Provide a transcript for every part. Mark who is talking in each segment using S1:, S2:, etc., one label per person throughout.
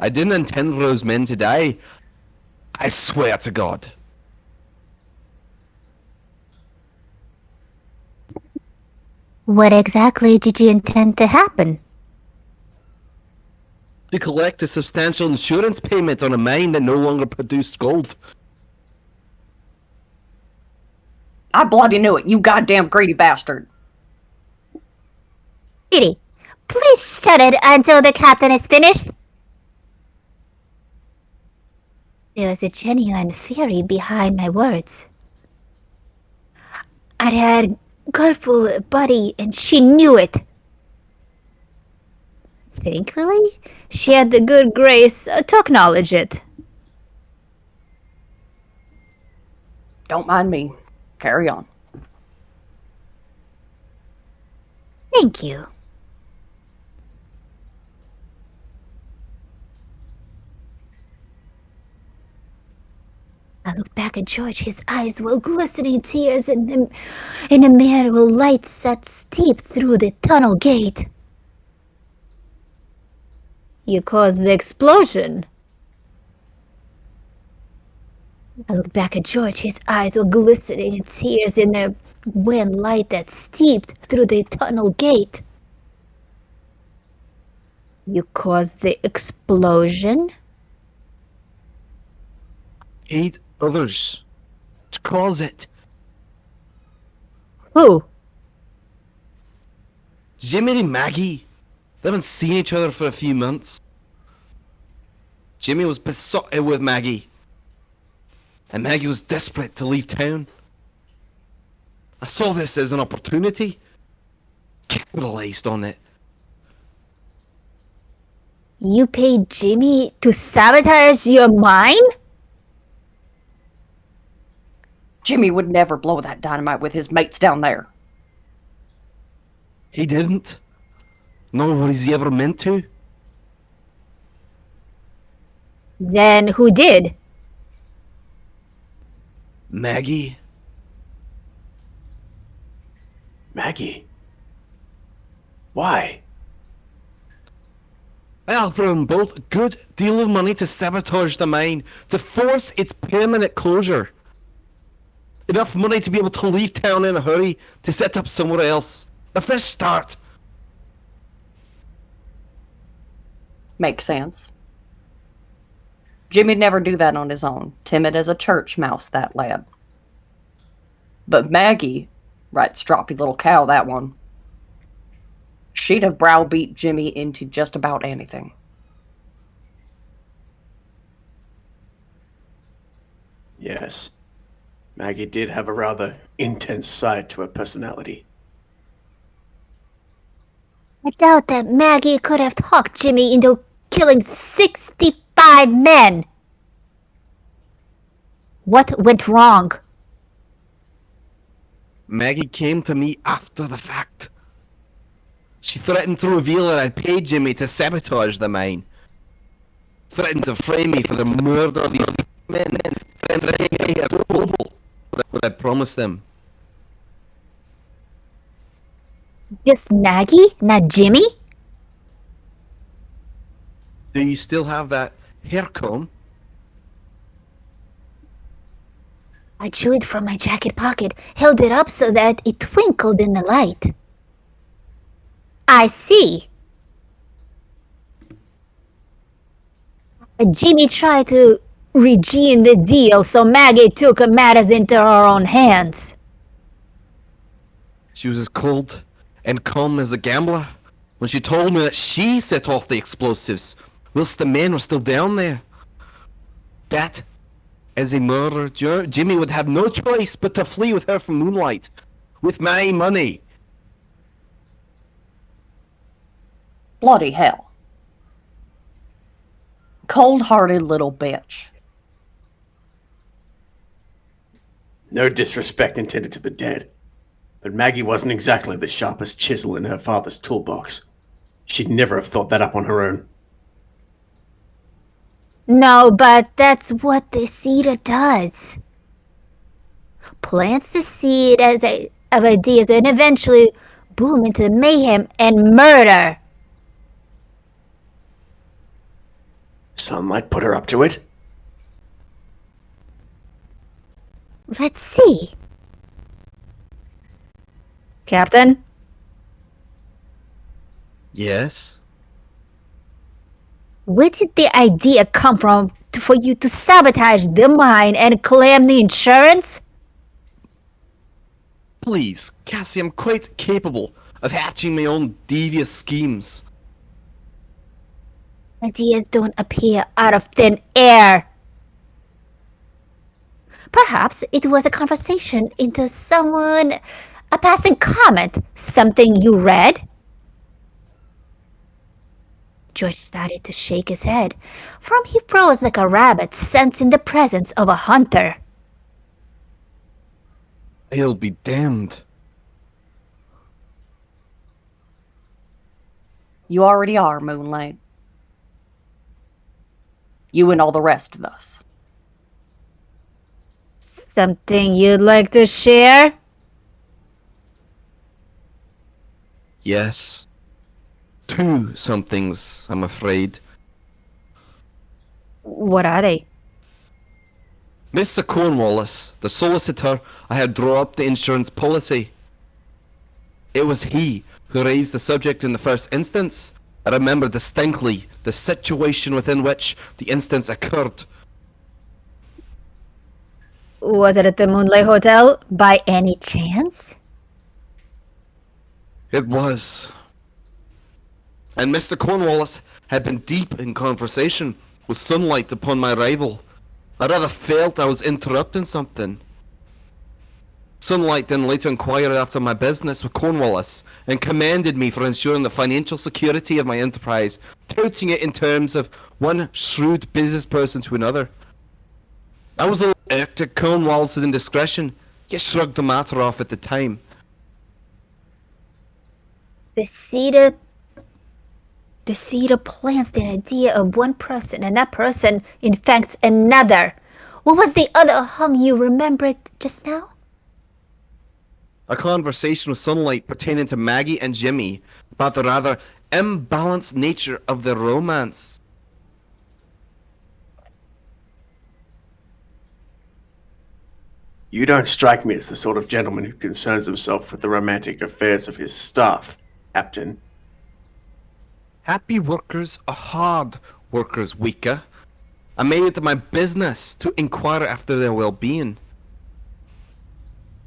S1: I didn't intend for those men to die. I swear to God.
S2: What exactly did you intend to happen?
S1: To collect a substantial insurance payment on a mine that no longer produced gold.
S3: I bloody knew it, you goddamn greedy bastard.
S2: Biddy, please shut it until the captain is finished. There was a genuine fury behind my words. I had gulful body and she knew it. Thankfully, she had the good grace to acknowledge it.
S3: Don't mind me. Carry on.
S2: Thank you. I looked back at George. His eyes were glistening tears in a mirror light set steep through the tunnel gate. You caused the explosion. I looked back at George. His eyes were glistening in tears in the wind light that steeped through the tunnel gate. You caused the explosion?
S1: Paid others to cause it.
S2: Who?
S1: Jimmy and Maggie. They haven't seen each other for a few months. Jimmy was besotted with Maggie. And Maggie was desperate to leave town. I saw this as an opportunity. Capitalized on it.
S2: You paid Jimmy to sabotage your mine?
S3: Jimmy would never blow that dynamite with his mates down there.
S1: He didn't. Nor was he ever meant to.
S2: Then who did?
S1: Maggie.
S4: Maggie? Why?
S1: I offered them both a good deal of money to sabotage the mine, to force its permanent closure. Enough money to be able to leave town in a hurry, to set up somewhere else. A fresh start.
S3: Makes sense. Jimmy'd never do that on his own. Timid as a church mouse, that lad. But Maggie, right stroppy little cow, that one. She'd have browbeat Jimmy into just about anything.
S4: Yes. Maggie did have a rather intense side to her personality.
S2: I doubt that Maggie could have talked Jimmy into killing 65 men. What went wrong?
S1: Maggie came to me after the fact. She threatened to reveal that I'd paid Jimmy to sabotage the mine. Threatened to frame me for the murder of these men. What I promised them.
S2: Just Maggie, not Jimmy?
S1: Do you still have that hair comb?
S2: I drew it from my jacket pocket, held it up so that it twinkled in the light. I see. Jimmy tried to regime the deal, so Maggie took matters into her own hands.
S1: She was as cold and calm as a gambler when she told me that she set off the explosives whilst the men were still down there. That, as a murderer, Jimmy would have no choice but to flee with her from Moonlight, with my money.
S3: Bloody hell. Cold-hearted little bitch.
S4: No disrespect intended to the dead, but Maggie wasn't exactly the sharpest chisel in her father's toolbox. She'd never have thought that up on her own.
S2: No, but that's what the seeder does. Plants the seed of ideas and eventually boom into mayhem and murder.
S4: Sunlight put her up to it?
S2: Let's see. Captain?
S1: Yes?
S2: Where did the idea come from for you to sabotage the mine and claim the insurance?
S1: Please, Cassie, I'm quite capable of hatching my own devious schemes.
S2: Ideas don't appear out of thin air. Perhaps it was a conversation into someone, a passing comment, something you read? George started to shake his head. From he froze like a rabbit sensing the presence of a hunter.
S1: I'll be damned.
S3: You already are, Moonlight. You and all the rest of us.
S2: Something you'd like to share?
S1: Yes. 2 somethings, I'm afraid.
S2: What are they?
S1: Mr. Cornwallis, the solicitor I had draw up the insurance policy. It was he who raised the subject in the first instance. I remember distinctly the situation within which the instance occurred.
S2: Was it at the Moonlight Hotel by any chance?
S1: It was. And Mr. Cornwallis had been deep in conversation with Sunlight upon my arrival. I rather felt I was interrupting something. Sunlight then later inquired after my business with Cornwallis and commended me for ensuring the financial security of my enterprise, touting it in terms of one shrewd business person to another. I was irked at Cornwallis's indiscretion, yet shrugged the matter off at the time.
S2: The cedar plants the idea of one person, and that person infects another. What was the other hung you remembered just now?
S1: A conversation with Sunlight pertaining to Maggie and Jimmy about the rather imbalanced nature of their romance.
S4: You don't strike me as the sort of gentleman who concerns himself with the romantic affairs of his staff, Captain.
S1: Happy workers are hard workers, Weka. I made it my business to inquire after their well-being.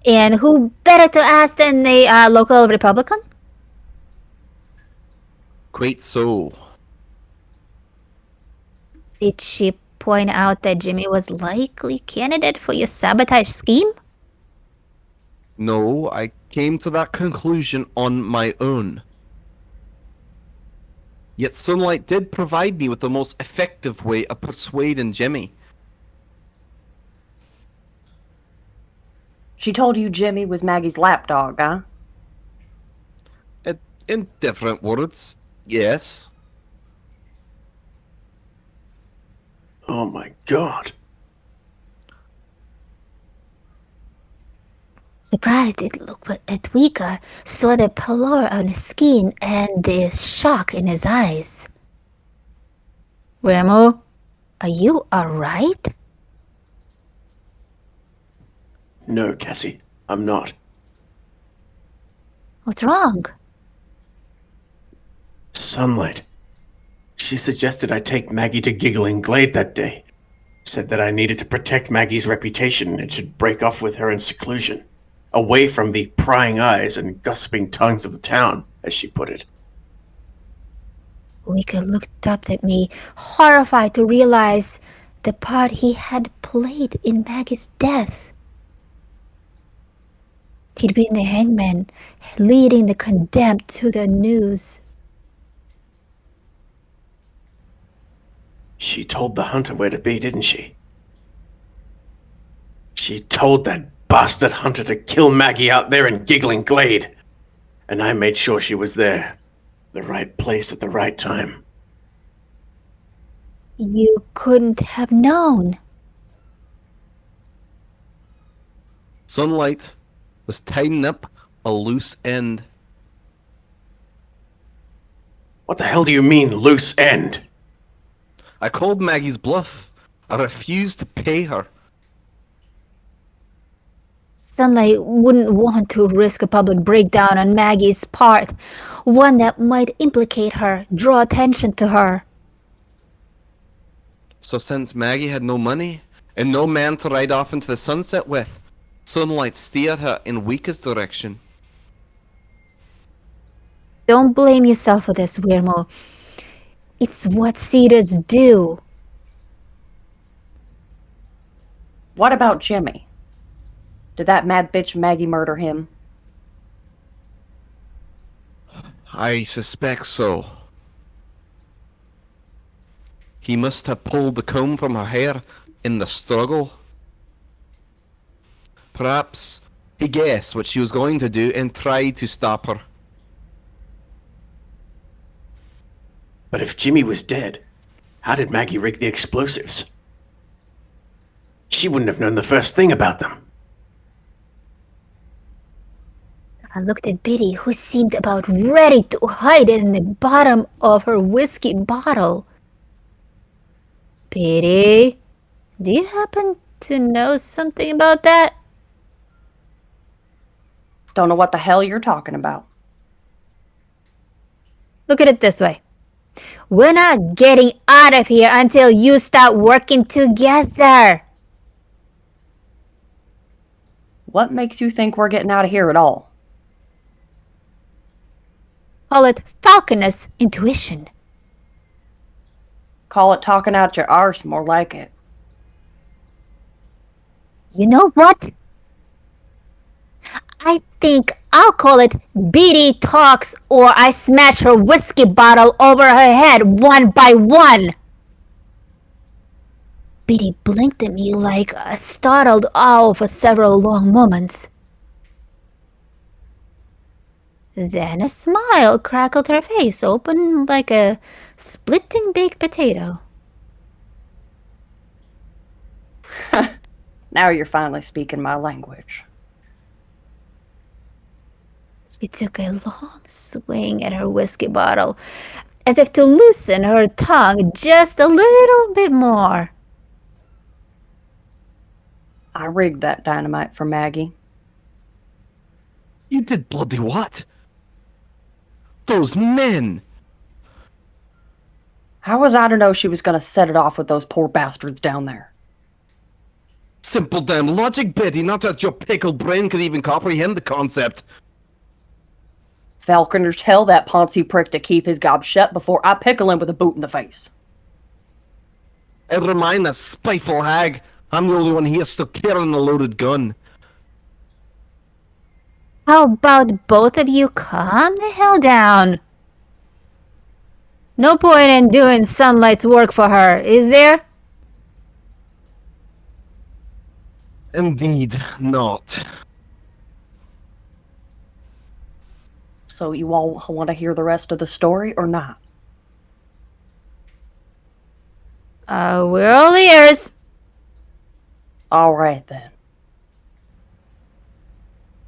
S2: And who better to ask than a local Republican?
S1: Quite so.
S2: Did she point out that Jimmy was likely candidate for your sabotage scheme?
S1: No, I came to that conclusion on my own. Yet Sunlight did provide me with the most effective way of persuading Jimmy.
S3: She told you Jimmy was Maggie's lapdog, huh?
S1: In different words, yes.
S4: Oh my god.
S2: Surprised it looked at Weka, saw the pallor on his skin and the shock in his eyes. Wiremu, are you alright?
S4: No, Cassie, I'm not.
S2: What's wrong?
S4: Sunlight. She suggested I take Maggie to Giggling Glade that day. Said that I needed to protect Maggie's reputation and should break off with her in seclusion. Away from the prying eyes and gossiping tongues of the town, as she put it.
S2: Weka looked up at me, horrified to realize the part he had played in Maggie's death. He'd been the hangman, leading the condemned to the news.
S4: She told the hunter where to be, didn't she? She told that bastard hunter to kill Maggie out there in Giggling Glade. And I made sure she was there. The right place at the right time.
S2: You couldn't have known.
S1: Sunlight was tying up a loose end.
S4: What the hell do you mean, loose end?
S1: I called Maggie's bluff. I refused to pay her.
S2: Sunlight wouldn't want to risk a public breakdown on Maggie's part, one that might implicate her, draw attention to her.
S1: So since Maggie had no money, and no man to ride off into the sunset with, Sunlight steered her in Weka's direction.
S2: Don't blame yourself for this, Wiremu. It's what seeders do.
S3: What about Jimmy? Did that mad bitch Maggie murder him?
S1: I suspect so. He must have pulled the comb from her hair in the struggle. Perhaps he guessed what she was going to do and tried to stop her.
S4: But if Jimmy was dead, how did Maggie rig the explosives? She wouldn't have known the first thing about them.
S2: I looked at Biddy, who seemed about ready to hide it in the bottom of her whiskey bottle. Biddy, do you happen to know something about that?
S3: Don't know what the hell you're talking about.
S2: Look at it this way. We're not getting out of here until you start working together.
S3: What makes you think we're getting out of here at all?
S2: Call it Falconers intuition.
S3: Call it talking out your arse, more like it.
S2: You know what? I think I'll call it Biddy talks or I smash her whiskey bottle over her head one by one. Biddy blinked at me like a startled owl for several long moments. Then a smile crackled her face open like a splitting baked potato.
S3: Now you're finally speaking my language.
S2: She took a long swing at her whiskey bottle, as if to loosen her tongue just a little bit more.
S3: I rigged that dynamite for Maggie.
S1: You did bloody what? Those men!
S3: How was I to know she was going to set it off with those poor bastards down there?
S1: Simple damn logic, Biddy, not that your pickled brain could even comprehend the concept.
S3: Falconers, tell that Ponzi prick to keep his gob shut before I pickle him with a boot in the face.
S1: And remind that spiteful hag, I'm the only one here still carrying a loaded gun.
S2: How about both of you calm the hell down? No point in doing Sunlight's work for her, is there?
S1: Indeed not.
S3: So you all want to hear the rest of the story or not?
S2: We're all ears.
S3: All right then.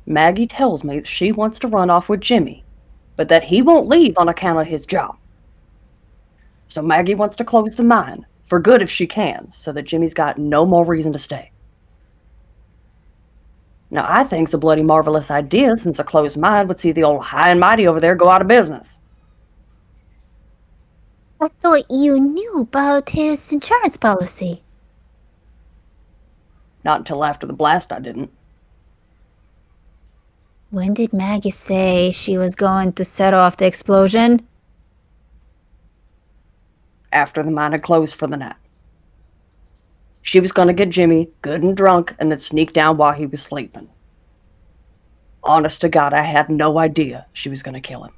S3: Maggie tells me that she wants to run off with Jimmy, but that he won't leave on account of his job. So Maggie wants to close the mine, for good if she can, so that Jimmy's got no more reason to stay. Now I think's a bloody marvelous idea, since a closed mine would see the old high and mighty over there go out of business.
S2: I thought you knew about his insurance policy.
S3: Not until after the blast I didn't.
S2: When did Maggie say she was going to set off the explosion?
S3: After the mine had closed for the night. She was going to get Jimmy good and drunk and then sneak down while he was sleeping. Honest to God, I had no idea she was going to kill him.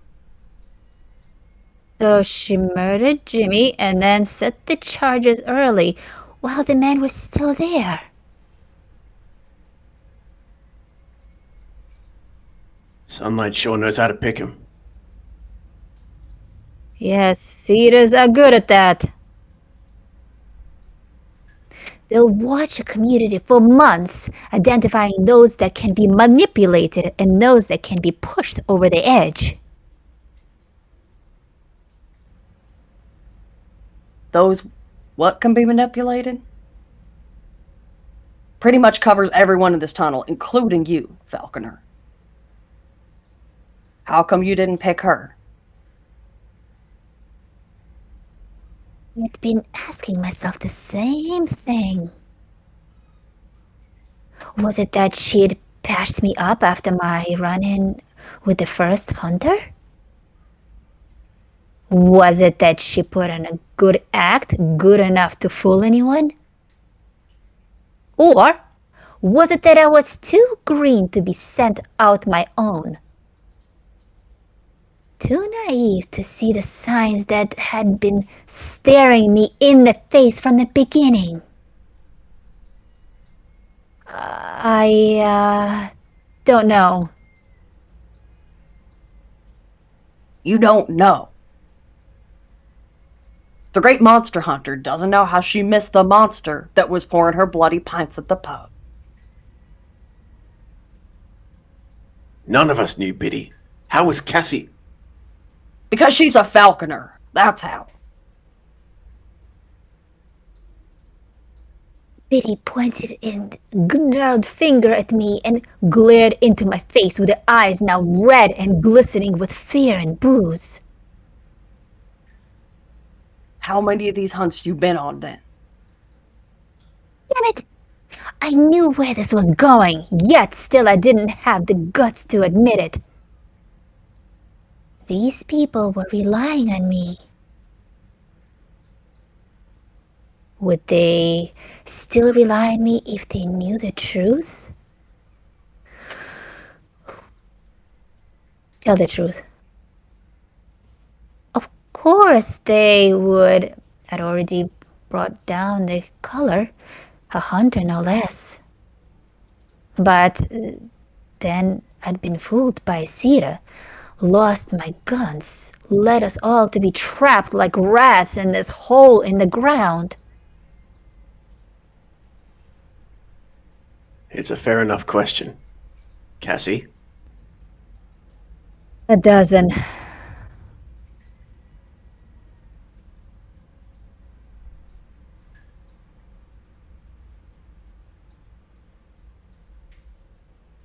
S2: So she murdered Jimmy and then set the charges early while the man was still there.
S4: Sunlight sure knows how to pick him.
S2: Yes, seeders are good at that. They'll watch a community for months, identifying those that can be manipulated and those that can be pushed over the edge.
S3: Those What can be manipulated? Pretty much covers everyone in this tunnel, including you, Falconer. How come you didn't pick her?
S2: I've been asking myself the same thing. Was it that she'd patched me up after my run-in with the first hunter? Was it that she put on a good act, good enough to fool anyone? Or was it that I was too green to be sent out my own? Too naive to see the signs that had been staring me in the face from the beginning. I don't know.
S3: You don't know. The great monster hunter doesn't know how she missed the monster that was pouring her bloody pints at the pub.
S4: None of us knew Biddy. How was Cassie?
S3: Because she's a falconer. That's how.
S2: Biddy pointed a gnarled finger at me and glared into my face with the eyes now red and glistening with fear and booze.
S3: How many of these hunts you been on then?
S2: Damn it! I knew where this was going, yet still I didn't have the guts to admit it. These people were relying on me. Would they still rely on me if they knew the truth? Tell the truth. Of course they would. I'd already brought down the color, a hunter no less. But then I'd been fooled by Sita, lost my guns, led us all to be trapped like rats in this hole in the ground.
S4: It's a fair enough question. Cassie?
S2: A dozen.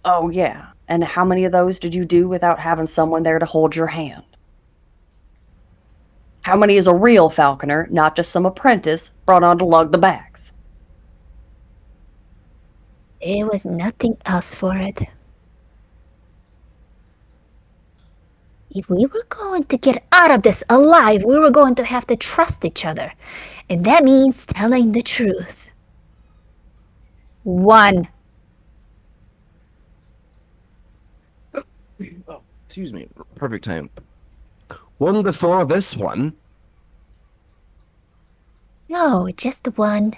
S3: Oh, yeah. And how many of those did you do without having someone there to hold your hand? How many is a real falconer, not just some apprentice brought on to lug the bags?
S2: There was nothing else for it. If we were going to get out of this alive, we were going to have to trust each other. And that means telling the truth. One.
S1: Oh, excuse me. Perfect time. One before this one.
S2: No, just one.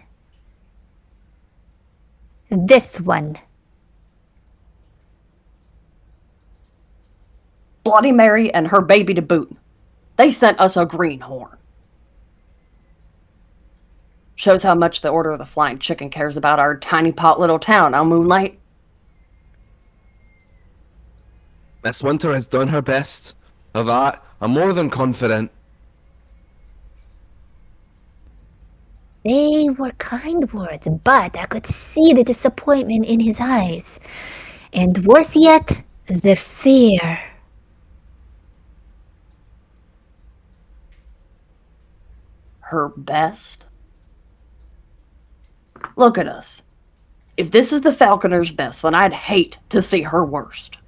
S2: This one.
S3: Bloody Mary and her baby to boot. They sent us a greenhorn. Shows how much the Order of the Flying Chicken cares about our tiny pot little town, huh, Moonlight?
S1: Miss Winter has done her best. Of that, I'm more than confident.
S2: They were kind words, but I could see the disappointment in his eyes. And worse yet, the fear.
S3: Her best? Look at us. If this is the Falconer's best, then I'd hate to see her worst.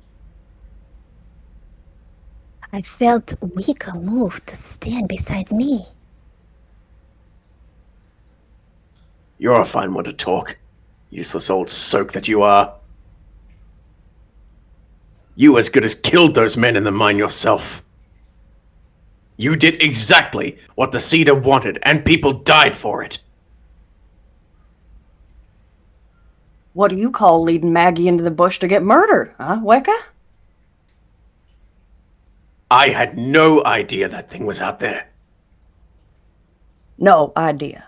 S2: I felt Weka moved to stand beside me.
S4: You're a fine one to talk. Useless old soak that you are. You as good as killed those men in the mine yourself. You did exactly what the Cedar wanted, and people died for it.
S3: What do you call leading Maggie into the bush to get murdered, huh, Weka?
S4: I had no idea that thing was out there.
S3: No idea.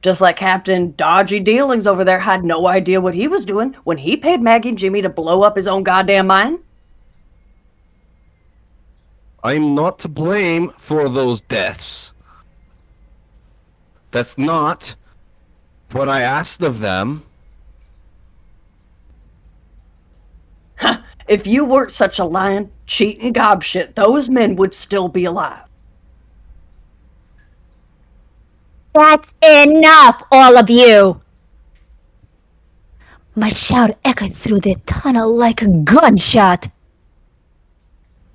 S3: Just like Captain Dodgy Dealings over there had no idea what he was doing when he paid Maggie and Jimmy to blow up his own goddamn mine.
S1: I'm not to blame for those deaths. That's not what I asked of them.
S3: If you weren't such a lying, cheating gobshit, those men would still be alive.
S2: That's enough, all of you! My shout echoed through the tunnel like a gunshot.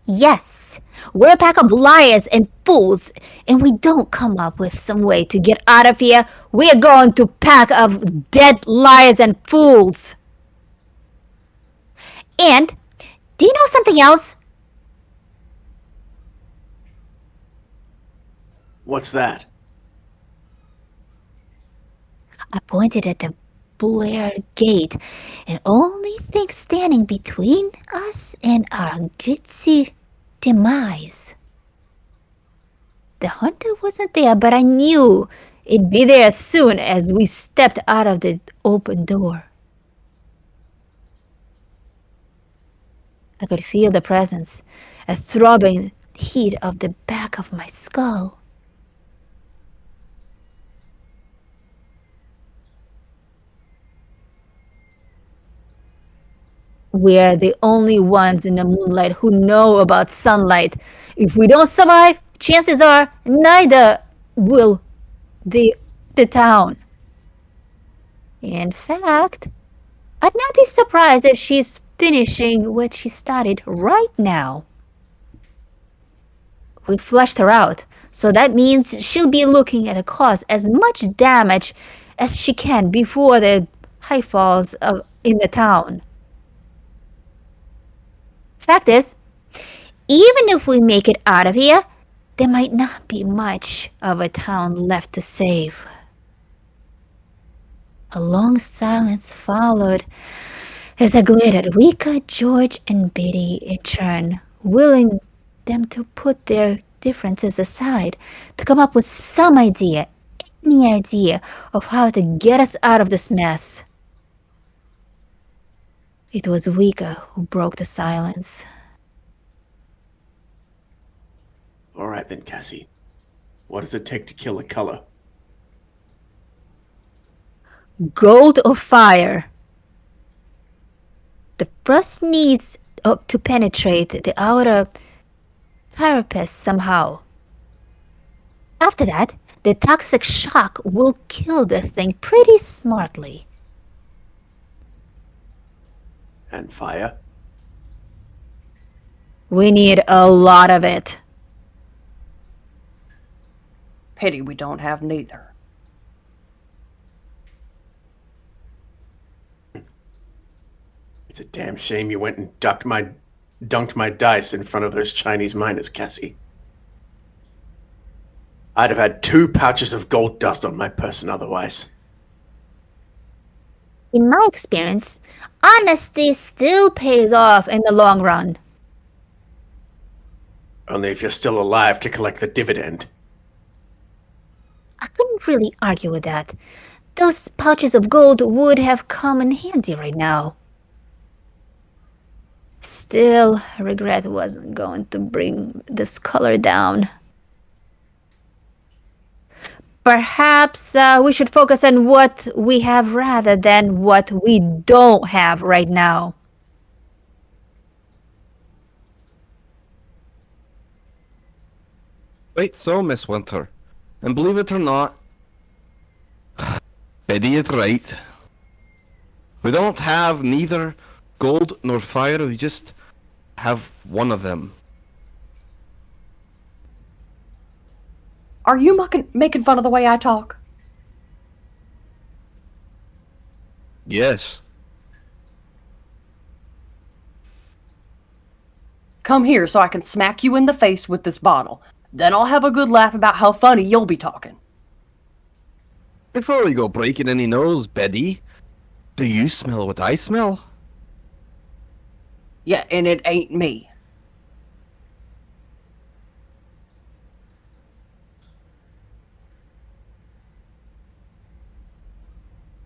S2: Yes, we're a pack of liars and fools, and we don't come up with some way to get out of here. We're going to pack of dead liars and fools. And, do you know something else?
S4: What's that?
S2: I pointed at the Blair Gate, and only thing standing between us and our gritty demise. The hunter wasn't there, but I knew it'd be there as soon as we stepped out of the open door. I could feel the presence, a throbbing heat of the back of my skull. We're the only ones in the Moonlight who know about sunlight. If we don't survive, chances are neither will the town. In fact, I'd not be surprised if she's finishing what she started right now. We flushed her out, so that means she'll be looking at cause as much damage as she can before the high falls in the town. Fact is, even if we make it out of here, there might not be much of a town left to save. A long silence followed as I glared at Weka, George, and Biddy in turn, willing them to put their differences aside to come up with some idea, any idea of how to get us out of this mess. It was Weka who broke the silence.
S4: All right then, Cassie. What does it take to kill a color?
S2: Gold or fire? The frost needs to penetrate the outer carapace somehow. After that, the toxic shock will kill the thing pretty smartly.
S4: And fire?
S2: We need a lot of it.
S3: Pity we don't have neither.
S4: It's a damn shame you went and dunked my dice in front of those Chinese miners, Cassie. I'd have had 2 pouches of gold dust on my person otherwise.
S2: In my experience, honesty still pays off in the long run.
S4: Only if you're still alive to collect the dividend.
S2: I couldn't really argue with that. Those pouches of gold would have come in handy right now. Still, regret wasn't going to bring this color down. Perhaps we should focus on what we have rather than what we don't have right now.
S1: Wait, so, Miss Winter. And believe it or not, Biddy is right. We don't have neither gold nor fire, we just have one of them.
S3: Are you making fun of the way I talk?
S1: Yes.
S3: Come here so I can smack you in the face with this bottle. Then I'll have a good laugh about how funny you'll be talking.
S1: Before we go breaking any nose, Biddy, do you smell what I smell?
S3: Yeah, and it ain't me.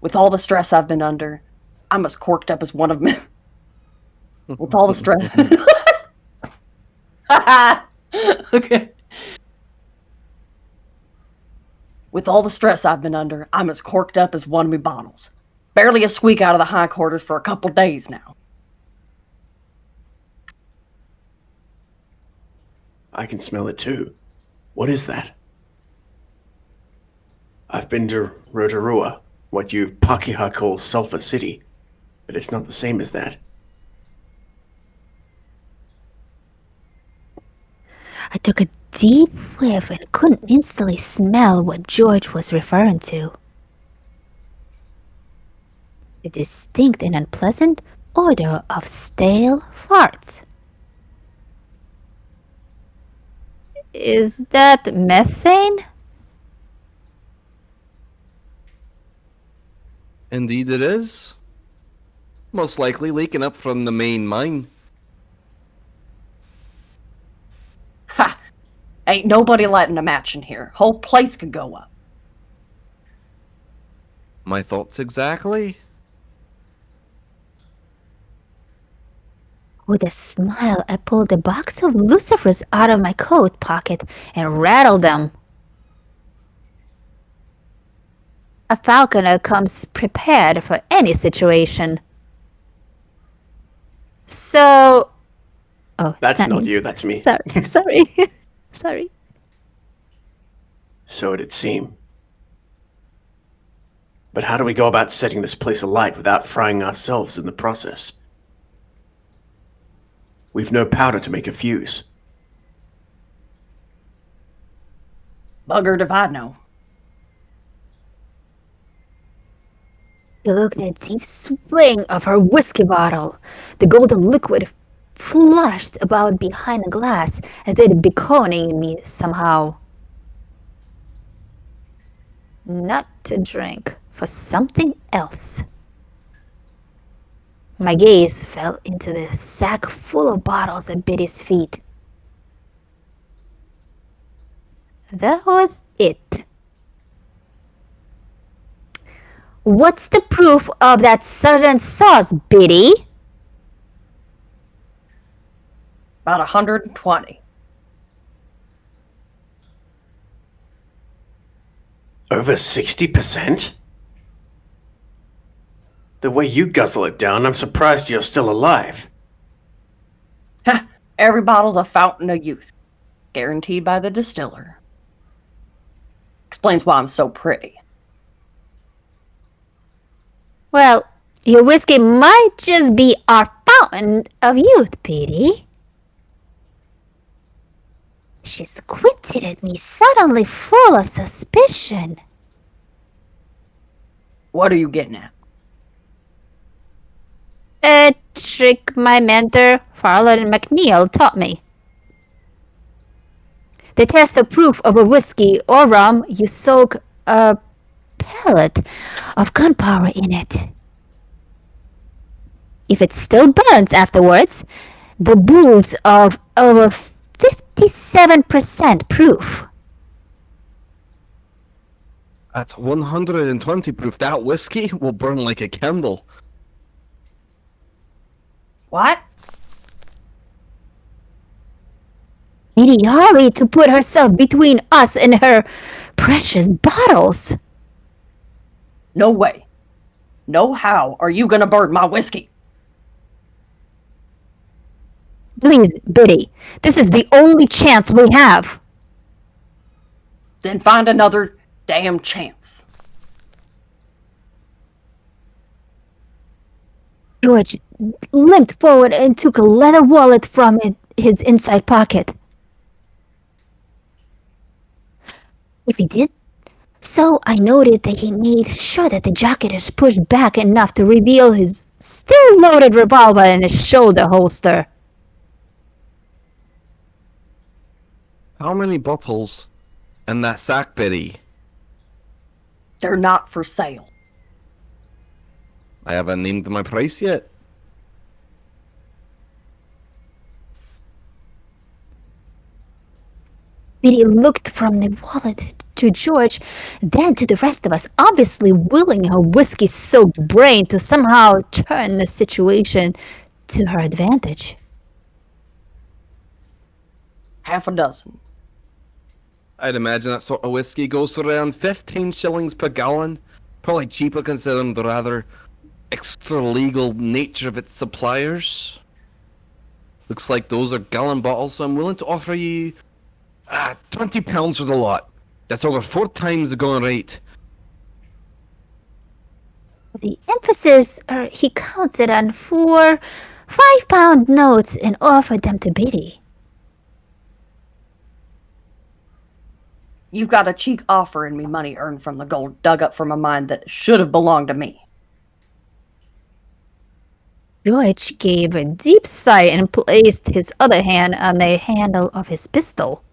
S3: With all the stress I've been under, I'm as corked up as one of them. With all the stress. Okay. With all the stress I've been under, I'm as corked up as one of me bottles. Barely a squeak out of the hindquarters for a couple days now.
S4: I can smell it too. What is that? I've been to Rotorua, what you Pakeha call Sulphur City, but it's not the same as that.
S2: I took a deep whiff and couldn't instantly smell what George was referring to. A distinct and unpleasant odor of stale farts. Is that methane?
S1: Indeed it is. Most likely leaking up from the main mine.
S3: Ha! Ain't nobody lighting a match in here. Whole place could go up.
S1: My thoughts exactly.
S2: With a smile, I pulled a box of lucifers out of my coat pocket and rattled them. A falconer comes prepared for any situation. So... Oh,
S4: That's not you, that's me.
S2: Sorry. Sorry.
S4: So it'd seem. But how do we go about setting this place alight without frying ourselves in the process? We've no powder to make a fuse.
S3: Buggered if I know.
S2: She looked at a deep swing of her whiskey bottle. The golden liquid flushed about behind the glass as it beckoning me somehow. Not to drink, for something else. My gaze fell into the sack full of bottles at Biddy's feet. That was it. What's the proof of that southern sauce, Biddy?
S3: About 120.
S4: Over 60%? The way you guzzle it down, I'm surprised you're still alive.
S3: Ha! Every bottle's a fountain of youth. Guaranteed by the distiller. Explains why I'm so pretty.
S2: Well, your whiskey might just be our fountain of youth, Biddy. She squinted at me, suddenly full of suspicion.
S3: What are you getting at?
S2: A trick my mentor, Farland McNeil, taught me. The test of proof of a whiskey or rum, you soak a pellet of gunpowder in it. If it still burns afterwards, the booze of over 57% proof.
S1: That's 120 proof. That whiskey will burn like a candle.
S3: What?
S2: Biddy hurried to put herself between us and her precious bottles.
S3: No way. No how are you gonna burn my whiskey?
S2: Please, Biddy, this is the only chance we have.
S3: Then find another damn chance.
S2: George limped forward and took a leather wallet from his inside pocket. If he did so, I noted that he made sure that the jacket is pushed back enough to reveal his still loaded revolver in his shoulder holster.
S1: How many bottles in that sack, Biddy?
S3: They're not for sale.
S1: I haven't named my price yet.
S2: Biddy looked from the wallet to George, then to the rest of us, obviously willing her whiskey-soaked brain to somehow turn the situation to her advantage.
S3: Half a dozen.
S1: I'd imagine that sort of whiskey goes for around 15 shillings per gallon. Probably cheaper considering the rather extra-legal nature of its suppliers. Looks like those are gallon bottles, so I'm willing to offer you £20 for the lot. That's over 4 times the going rate.
S2: The emphasis, he counted on 4 5-pound notes and offered them to Biddy.
S3: You've got a cheek offering me money earned from the gold dug up from a mine that should have belonged to me.
S2: George gave a deep sigh and placed his other hand on the handle of his pistol.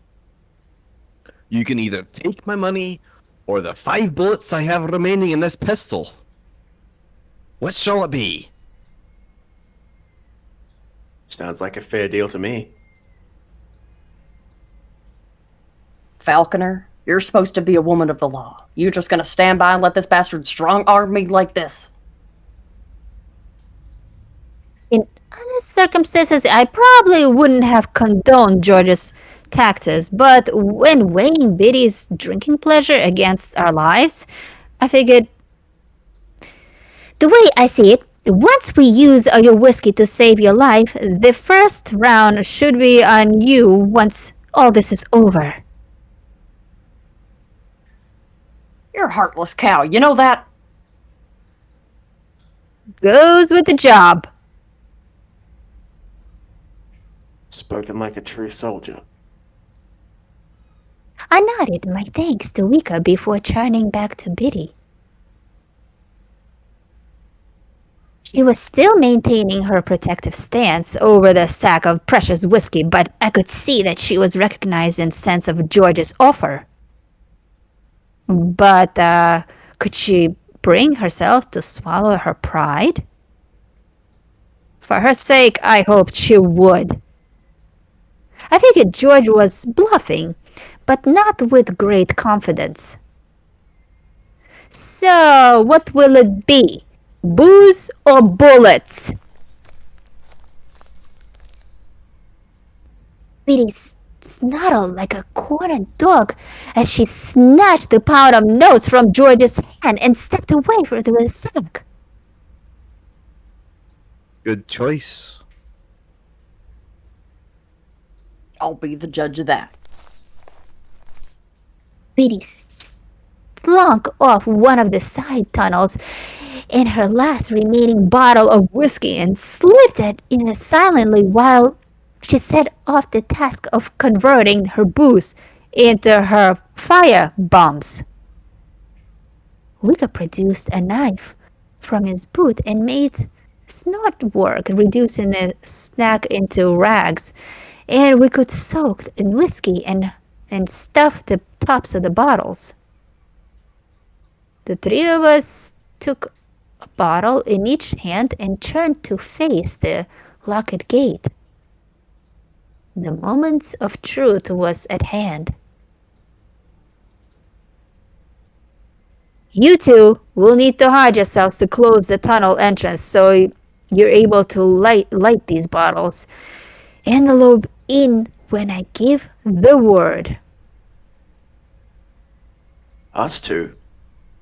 S1: You can either take my money or the 5 bullets I have remaining in this pistol. What shall it be?
S4: Sounds like a fair deal to me.
S3: Falconer, you're supposed to be a woman of the law. You just gonna stand by and let this bastard strong-arm me like this?
S2: In other circumstances, I probably wouldn't have condoned George's tactics, but when weighing Biddy's drinking pleasure against our lives, I figured... The way I see it, once we use your whiskey to save your life, the first round should be on you once all this is over.
S3: You're a heartless cow, you know that?
S2: Goes with the job.
S4: Spoken like a true soldier.
S2: I nodded my thanks to Weka before turning back to Biddy. She was still maintaining her protective stance over the sack of precious whiskey, but I could see that she was recognizing sense of George's offer. But could she bring herself to swallow her pride? For her sake, I hoped she would. I figured George was bluffing, but not with great confidence. So, what will it be? Booze or bullets? Biddy snarled like a cornered dog as she snatched the pound of notes from George's hand and stepped away from the sack.
S1: Good choice.
S3: I'll be the judge of that.
S2: Biddy slunk off one of the side tunnels in her last remaining bottle of whiskey and slipped it in silently while she set off the task of converting her booze into her fire bombs. Weka produced a knife from his boot and made snort work, reducing the snack into rags, and we could soak in whiskey and stuff the tops of the bottles. The 3 of us took a bottle in each hand and turned to face the locked gate. The moment of truth was at hand. You two will need to hide yourselves to close the tunnel entrance so you're able to light these bottles. Antelope in when I give the word.
S4: Us two?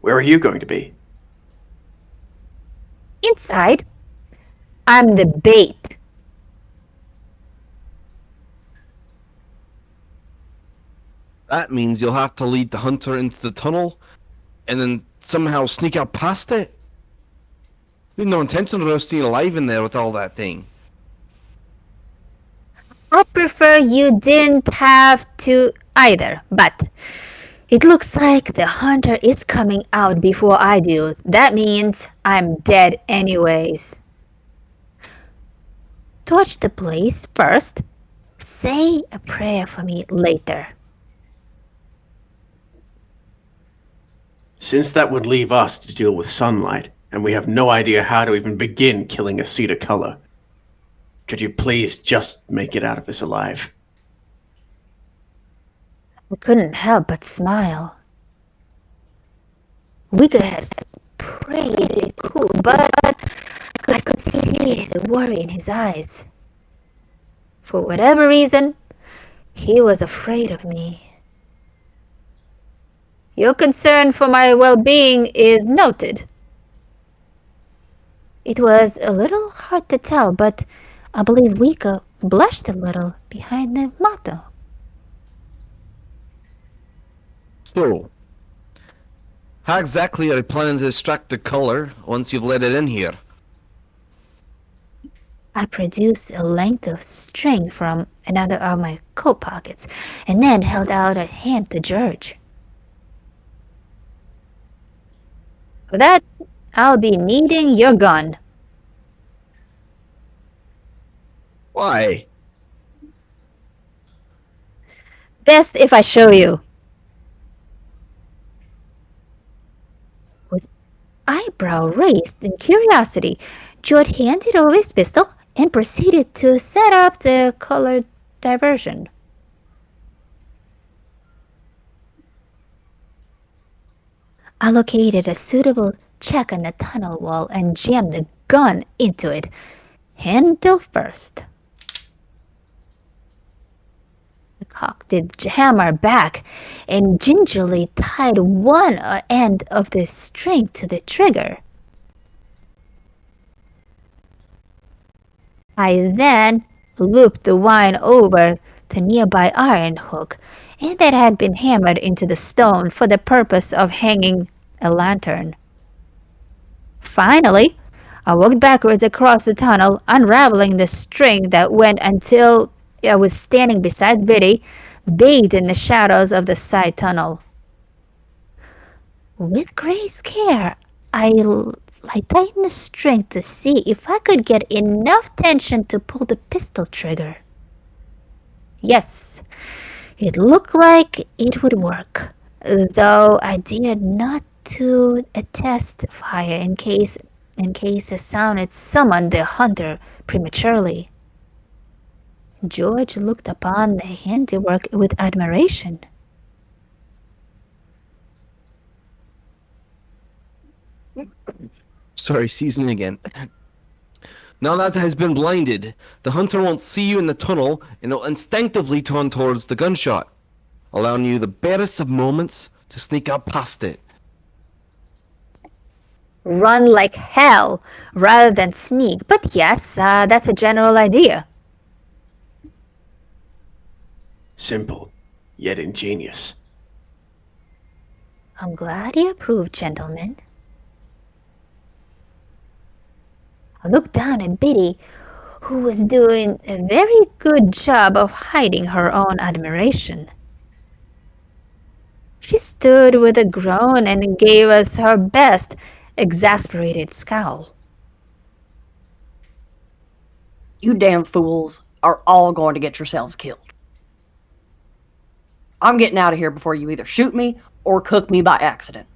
S4: Where are you going to be?
S2: Inside, I'm the bait.
S1: That means you'll have to lead the hunter into the tunnel and then somehow sneak out past it. We've no intention of roasting you alive in there with all that thing.
S2: I'd prefer you didn't have to either, but it looks like the hunter is coming out before I do. That means I'm dead anyways. Torch the place first. Say a prayer for me later.
S4: Since that would leave us to deal with Sunlight, and we have no idea how to even begin killing a cedar color, could you please just make it out of this alive?
S2: I couldn't help but smile. Weka has pretty cool, but I could see the worry in his eyes. For whatever reason, he was afraid of me. Your concern for my well-being is noted. It was a little hard to tell, but I believe Weka blushed a little behind the motto.
S1: So, how exactly are you planning to extract the color once you've let it in here?
S2: I produced a length of string from another of my coat pockets, and then held out a hand to George. For that, I'll be needing your gun.
S1: Why?
S2: Best if I show you. With eyebrow raised in curiosity, George handed over his pistol and proceeded to set up the color diversion. I located a suitable check on the tunnel wall and jammed the gun into it, handle first. I cocked the hammer back and gingerly tied one end of the string to the trigger. I then looped the wine over the nearby iron hook, and that had been hammered into the stone for the purpose of hanging a lantern. Finally, I walked backwards across the tunnel, unraveling the string that went until I was standing beside Biddy, bathed in the shadows of the side tunnel. With great care, I tightened the string to see if I could get enough tension to pull the pistol trigger. Yes, it looked like it would work, though I dared not to attest fire in case the sound had summoned the hunter prematurely. George looked upon the handiwork with admiration.
S1: Sorry, season again. Now that has been blinded, the hunter won't see you in the tunnel and will instinctively turn towards the gunshot, allowing you the barest of moments to sneak up past it.
S2: Run like hell rather than sneak, but yes, that's a general idea.
S4: Simple, yet ingenious.
S2: I'm glad you approve, gentlemen. I looked down at Biddy, who was doing a very good job of hiding her own admiration. She stood with a groan and gave us her best exasperated scowl.
S3: You damn fools are all going to get yourselves killed. I'm getting out of here before you either shoot me or cook me by accident.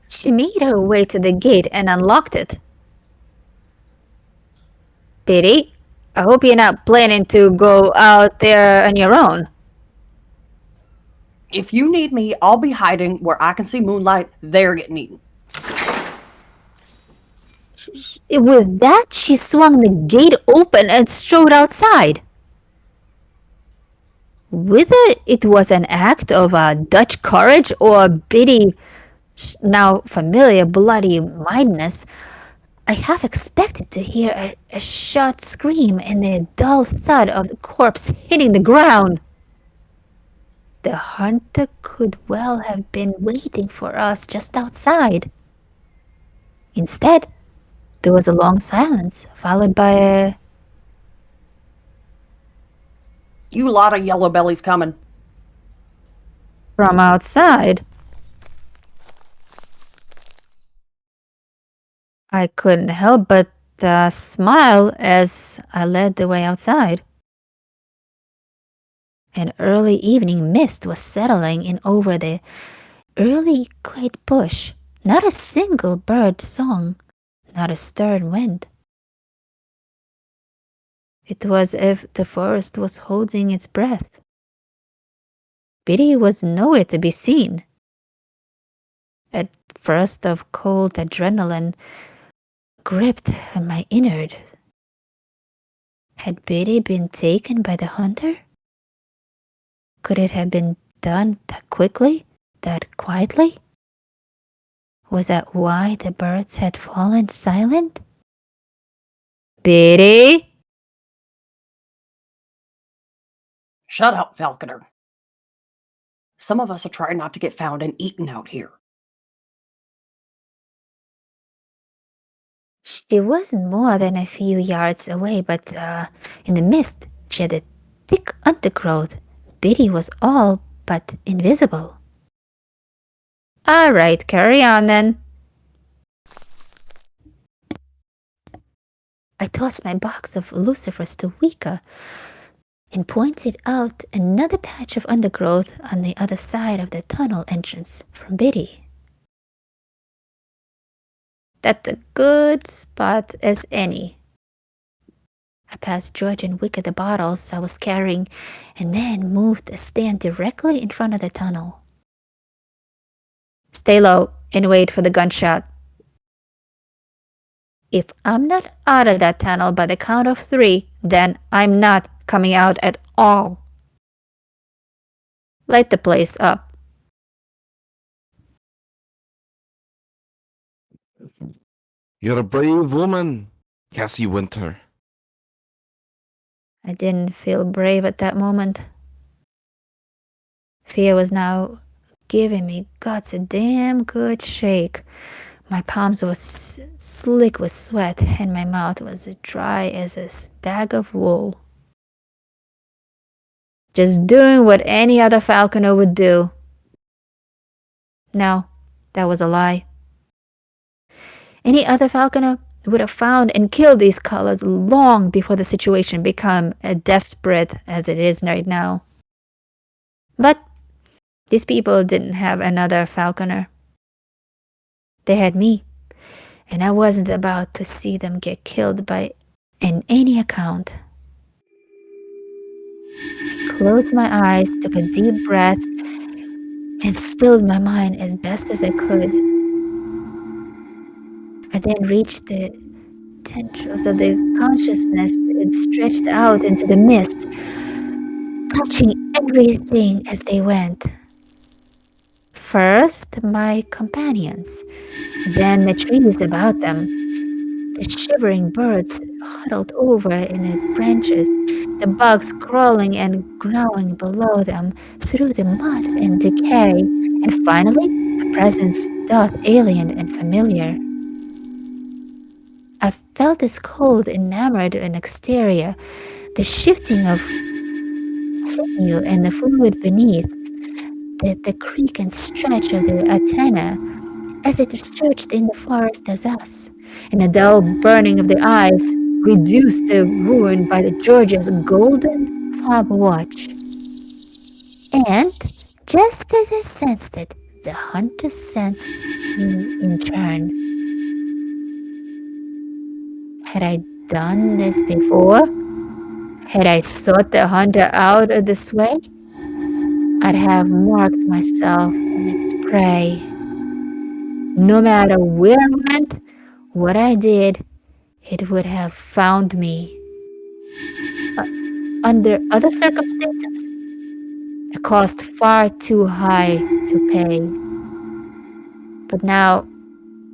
S2: She made her way to the gate and unlocked it. Biddy, I hope you're not planning to go out there on your own.
S3: If you need me, I'll be hiding where I can see Moonlight. They're getting eaten.
S2: With that, she swung the gate open and strode outside. Whether it was an act of Dutch courage or Biddy's now familiar bloody mindedness, I half expected to hear a short scream and the dull thud of the corpse hitting the ground. The hunter could well have been waiting for us just outside. Instead, there was a long silence, followed by a...
S3: You lot of yellow bellies coming.
S2: from outside. I couldn't help but smile as I led the way outside. An early evening mist was settling in over the early quiet bush. Not a single bird song, not a stir in wind. It was as if the forest was holding its breath. Biddy was nowhere to be seen. A burst of cold adrenaline gripped my innards. Had Biddy been taken by the hunter? Could it have been done that quickly? That quietly? Was that why the birds had fallen silent? Biddy?
S3: Shut up, Falconer. Some of us are trying not to get found and eaten out here.
S2: She wasn't more than a few yards away, but in the mist, she had a thick undergrowth. Biddy was all but invisible. All right, carry on then. I tossed my box of lucifers to Weka and pointed out another patch of undergrowth on the other side of the tunnel entrance from Biddy. That's a good spot as any. I passed George and Weka the bottles I was carrying and then moved a stand directly in front of the tunnel. Stay low and wait for the gunshot. If I'm not out of that tunnel by the count of 3, then I'm not coming out at all. Light the place up.
S1: You're a brave woman, Cassie Winter.
S2: I didn't feel brave at that moment. Fear was now giving me guts a damn good shake. My palms were slick with sweat, and my mouth was dry as a bag of wool. Just doing what any other falconer would do. No, that was a lie. Any other falconer would have found and killed these colors long before the situation became as desperate as it is right now. But these people didn't have another falconer. They had me, and I wasn't about to see them get killed by any account. I closed my eyes, took a deep breath, and stilled my mind as best as I could. I then reached the tendrils of the consciousness and stretched out into the mist, touching everything as they went. First, my companions, then the trees about them, the shivering birds huddled over in the branches, the bugs crawling and growling below them through the mud and decay, and finally, a presence both alien and familiar. I felt its cold, enamored and exterior, the shifting of sinew and the fluid beneath, the creak and stretch of the antenna as it searched in the forest as us, and the dull burning of the eyes reduced the ruin by the George's golden fob watch. And just as I sensed it, the hunter sensed me in turn. Had I done this before? Had I sought the hunter out of this way? I'd have marked myself in its prey. No matter where I went, what I did, it would have found me. Under other circumstances, the cost far too high to pay. But now,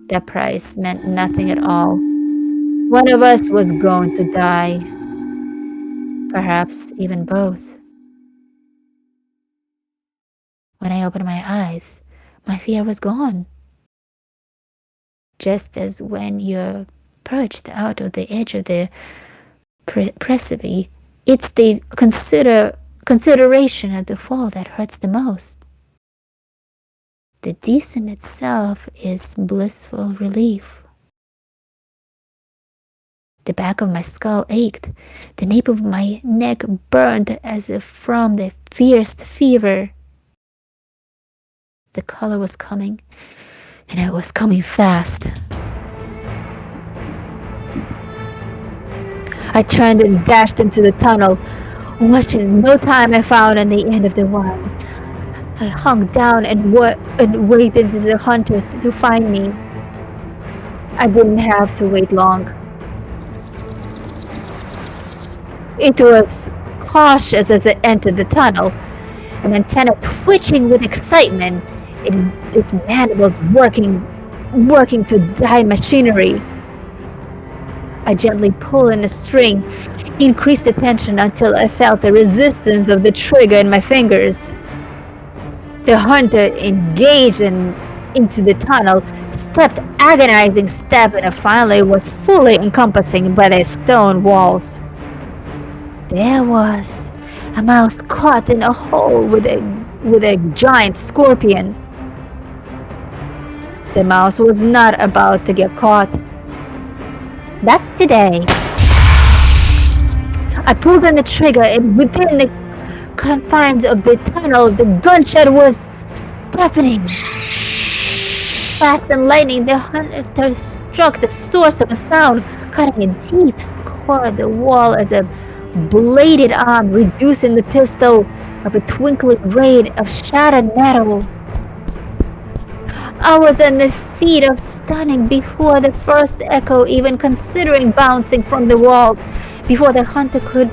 S2: that price meant nothing at all. One of us was going to die. Perhaps even both. When I opened my eyes, my fear was gone. Just as when you're perched out of the edge of the precipice, it's the consideration of the fall that hurts the most. The descent itself is blissful relief. The back of my skull ached. The nape of my neck burned as if from the fierce fever. The color was coming, and it was coming fast. I turned and dashed into the tunnel, watching no time I found on the end of the wire. I hung down and waited for the hunter to find me. I didn't have to wait long. It was cautious as I entered the tunnel, an antenna twitching with excitement, its mandibles working to guide machinery. I gently pulled in the string, increased the tension until I felt the resistance of the trigger in my fingers. The hunter engaged into the tunnel, stepped agonizing step, and finally was fully encompassing by the stone walls. There was a mouse caught in a hole with a giant scorpion. The mouse was not about to get caught. Not today. I pulled on the trigger, and within the confines of the tunnel, the gunshot was deafening. Fast and lightning, the hunter struck the source of a sound, cutting a deep score of the wall as a bladed arm, reducing the pistol of a twinkling ray of shattered metal. I was on the feet of stunning before the first echo even considering bouncing from the walls, before the hunter could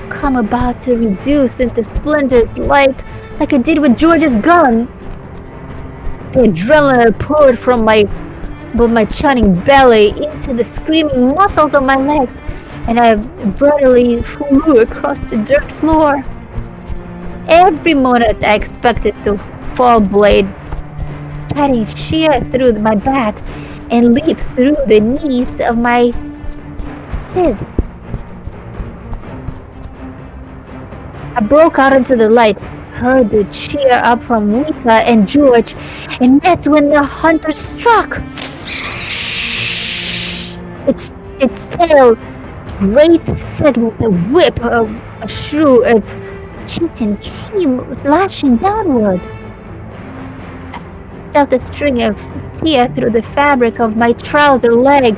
S2: come about to reduce into splinters like it did with George's gun. The adrenaline poured from my churning belly into the screaming muscles of my legs, and I brutally flew across the dirt floor. Every moment I expected to fall blade, cutting sheer through my back and leap through the knees of my Sid. I broke out into the light, heard the cheer up from Weka and George, and that's when the hunter struck. Its tail, great segment, a whip, a shrew of chitin came lashing downward. I felt a string of tear through the fabric of my trouser leg,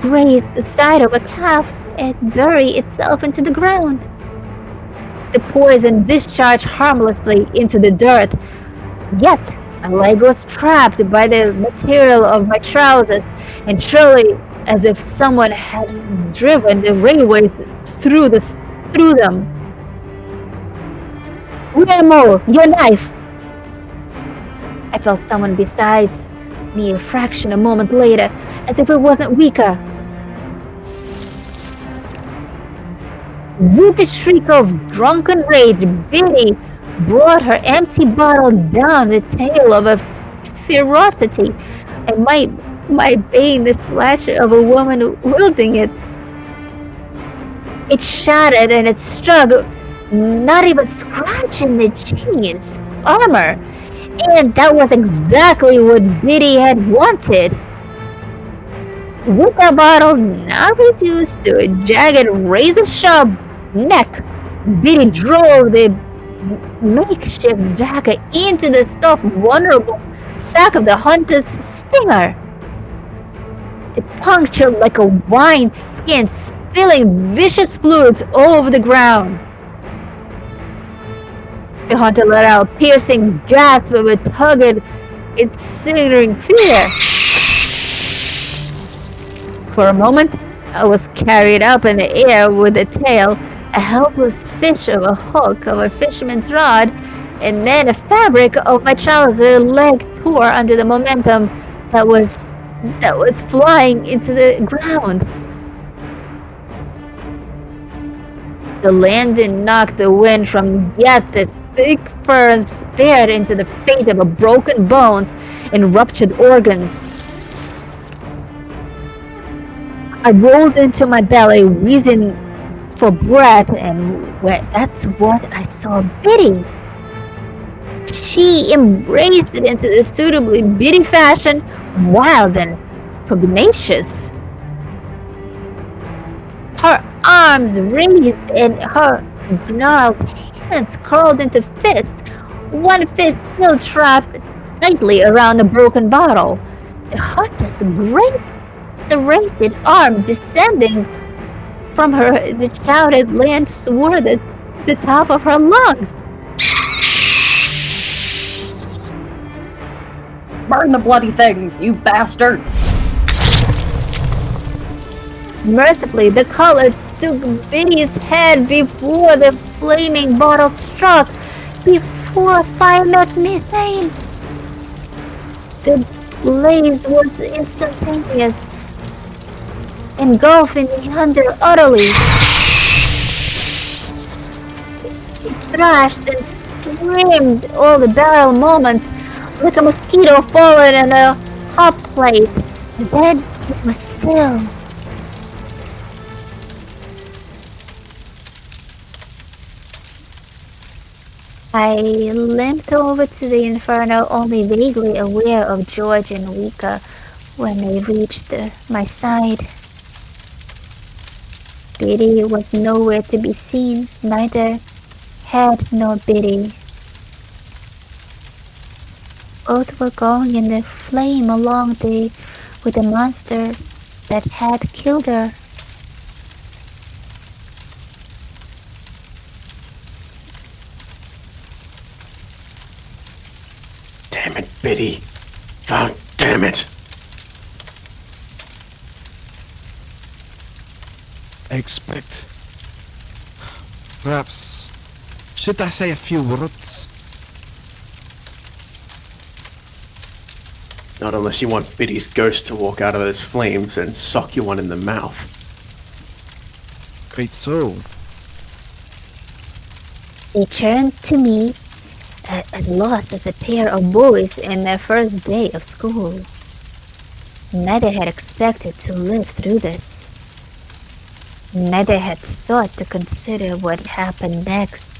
S2: grazed the side of a calf, and buried itself into the ground. The poison discharged harmlessly into the dirt, yet my leg was trapped by the material of my trousers, and surely as if someone had driven the railway through them. Wiremu, your knife! I felt someone besides me a moment later, as if it wasn't Weka. With a shriek of drunken rage, Biddy brought her empty bottle down the tail of a ferocity, and my being the slash of a woman wielding it. It shattered and it struck, not even scratching the jeans armor, and that was exactly what Biddy had wanted. With the bottle now reduced to a jagged razor-sharp neck, Biddy drove the makeshift dagger into the soft, vulnerable sack of the hunter's stinger. It punctured like a wine skin, spilling vicious fluids all over the ground. The hunter let out a piercing gasp of a tugged, incinerating fear. For a moment, I was carried up in the air with the tail, a helpless fish of a hook of a fisherman's rod, and then the fabric of my trouser leg tore under the momentum that was flying into the ground. The landing knocked the wind from yet the thick ferns spared into the fate of a broken bones and ruptured organs. I rolled into my belly, wheezing for breath, and that's what I saw Biddy. She embraced it into the suitably Biddy fashion, wild and pugnacious. Her arms raised and her gnarled hands curled into fists, one fist still trapped tightly around the broken bottle. The hunter's great serrated arm descending from her, the shouted land sword at the top of her lungs.
S3: Burn the bloody thing, you bastards!
S2: Mercifully, the collar took Biddy's head before the flaming bottle struck, before fire met methane. The blaze was instantaneous, engulfing the hunter utterly. He thrashed and screamed all the barrel moments, like a mosquito fallen in a hot plate. Then it was still. I limped over to the inferno, only vaguely aware of George and Weka when they reached my side. Biddy was nowhere to be seen, neither Head nor Biddy. Both were going in the flame along with the monster that had killed her.
S4: Damn it, Biddy. God damn it.
S1: I expect. Perhaps. Should I say a few words?
S4: Not unless you want Biddy's ghost to walk out of those flames and sock you one in the mouth.
S1: Quite so.
S2: They turned to me, as lost as a pair of boys in their first day of school. Neither had expected to live through this. Neither had thought to consider what happened next.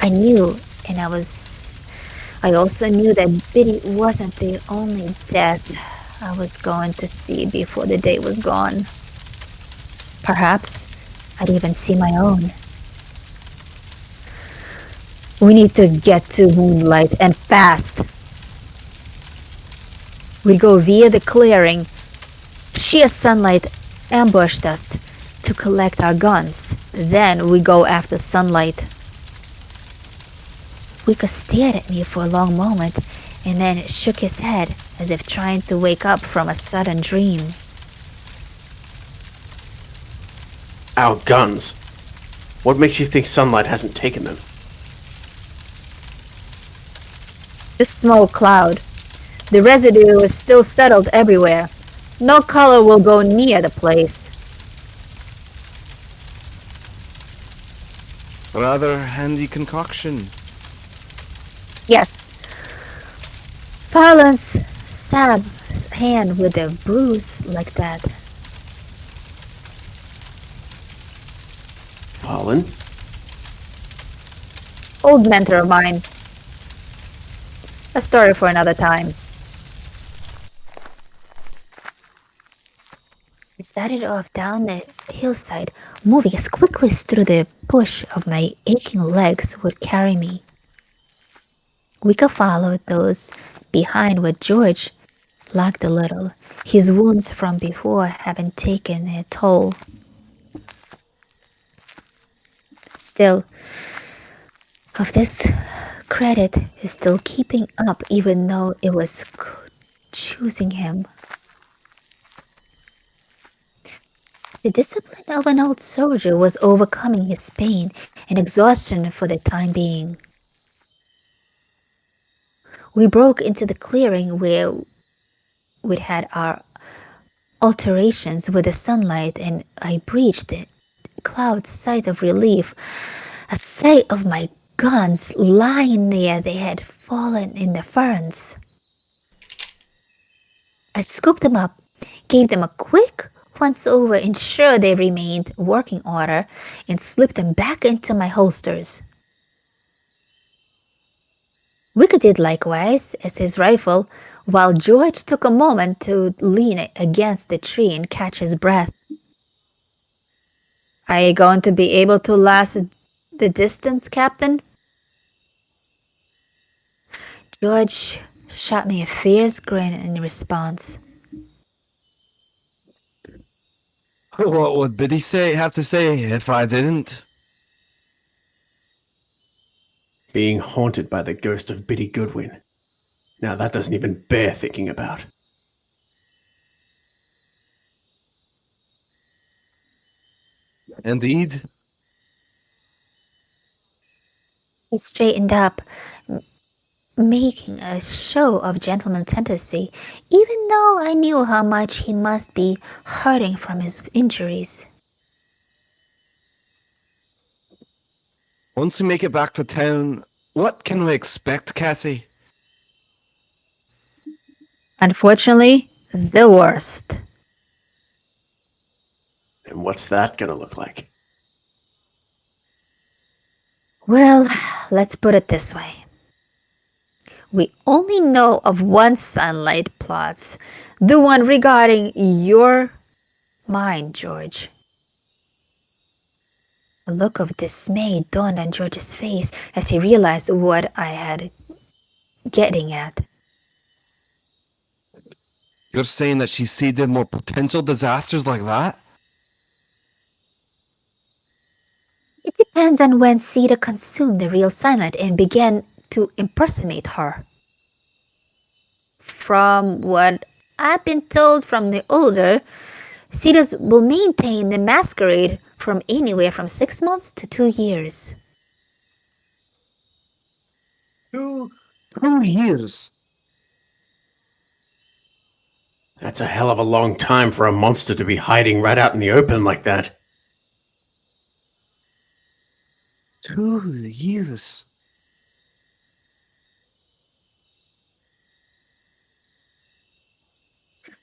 S2: I knew, and I also knew that Biddy wasn't the only death I was going to see before the day was gone. Perhaps I'd even see my own. We need to get to Moonlight, and fast. We go via the clearing. Sheer sunlight ambushed us to collect our guns. Then we go after sunlight. Weka stared at me for a long moment and then shook his head as if trying to wake up from a sudden dream.
S4: Our guns? What makes you think sunlight hasn't taken them?
S2: The smoke cloud. The residue is still settled everywhere. No color will go near the place.
S1: Rather handy concoction.
S2: Yes. Parlance stabbed his hand with a bruise like that.
S4: Fallen?
S2: Old mentor of mine. A story for another time. I started off down the hillside, moving as quickly as through the push of my aching legs would carry me. Weka followed those behind where George lagged a little, his wounds from before having taken a toll. Still, of this credit is still keeping up even though it was choosing him. The discipline of an old soldier was overcoming his pain and exhaustion for the time being. We broke into the clearing where we'd had our alterations with the sunlight, and I breached the cloud's sight of relief, a sight of my guns lying there. They had fallen in the ferns. I scooped them up, gave them a quick once over, ensured they remained working order, and slipped them back into my holsters. Weka did likewise as his rifle, while George took a moment to lean against the tree and catch his breath. Are you going to be able to last the distance, Captain? George shot me a fierce grin in response.
S1: What would Biddy have to say if I didn't?
S4: Being haunted by the ghost of Biddy Goodwin. Now that doesn't even bear thinking about.
S1: Indeed.
S2: He straightened up, making a show of gentleman tendency, even though I knew how much he must be hurting from his injuries.
S1: Once we make it back to town, what can we expect, Cassie?
S2: Unfortunately, the worst.
S4: And what's that gonna look like?
S2: Well, let's put it this way. We only know of one Sunlight plot, the one regarding your mind, George. A look of dismay dawned on George's face as he realized what I had getting at.
S1: You're saying that she seeded more potential disasters like that?
S2: It depends on when Sita consumed the real Sunlight and began to impersonate her. From what I've been told from the older, Cetas will maintain the masquerade from anywhere from 6 months to 2 years.
S1: 2 years.
S4: That's a hell of a long time for a monster to be hiding right out in the open like that.
S1: 2 years.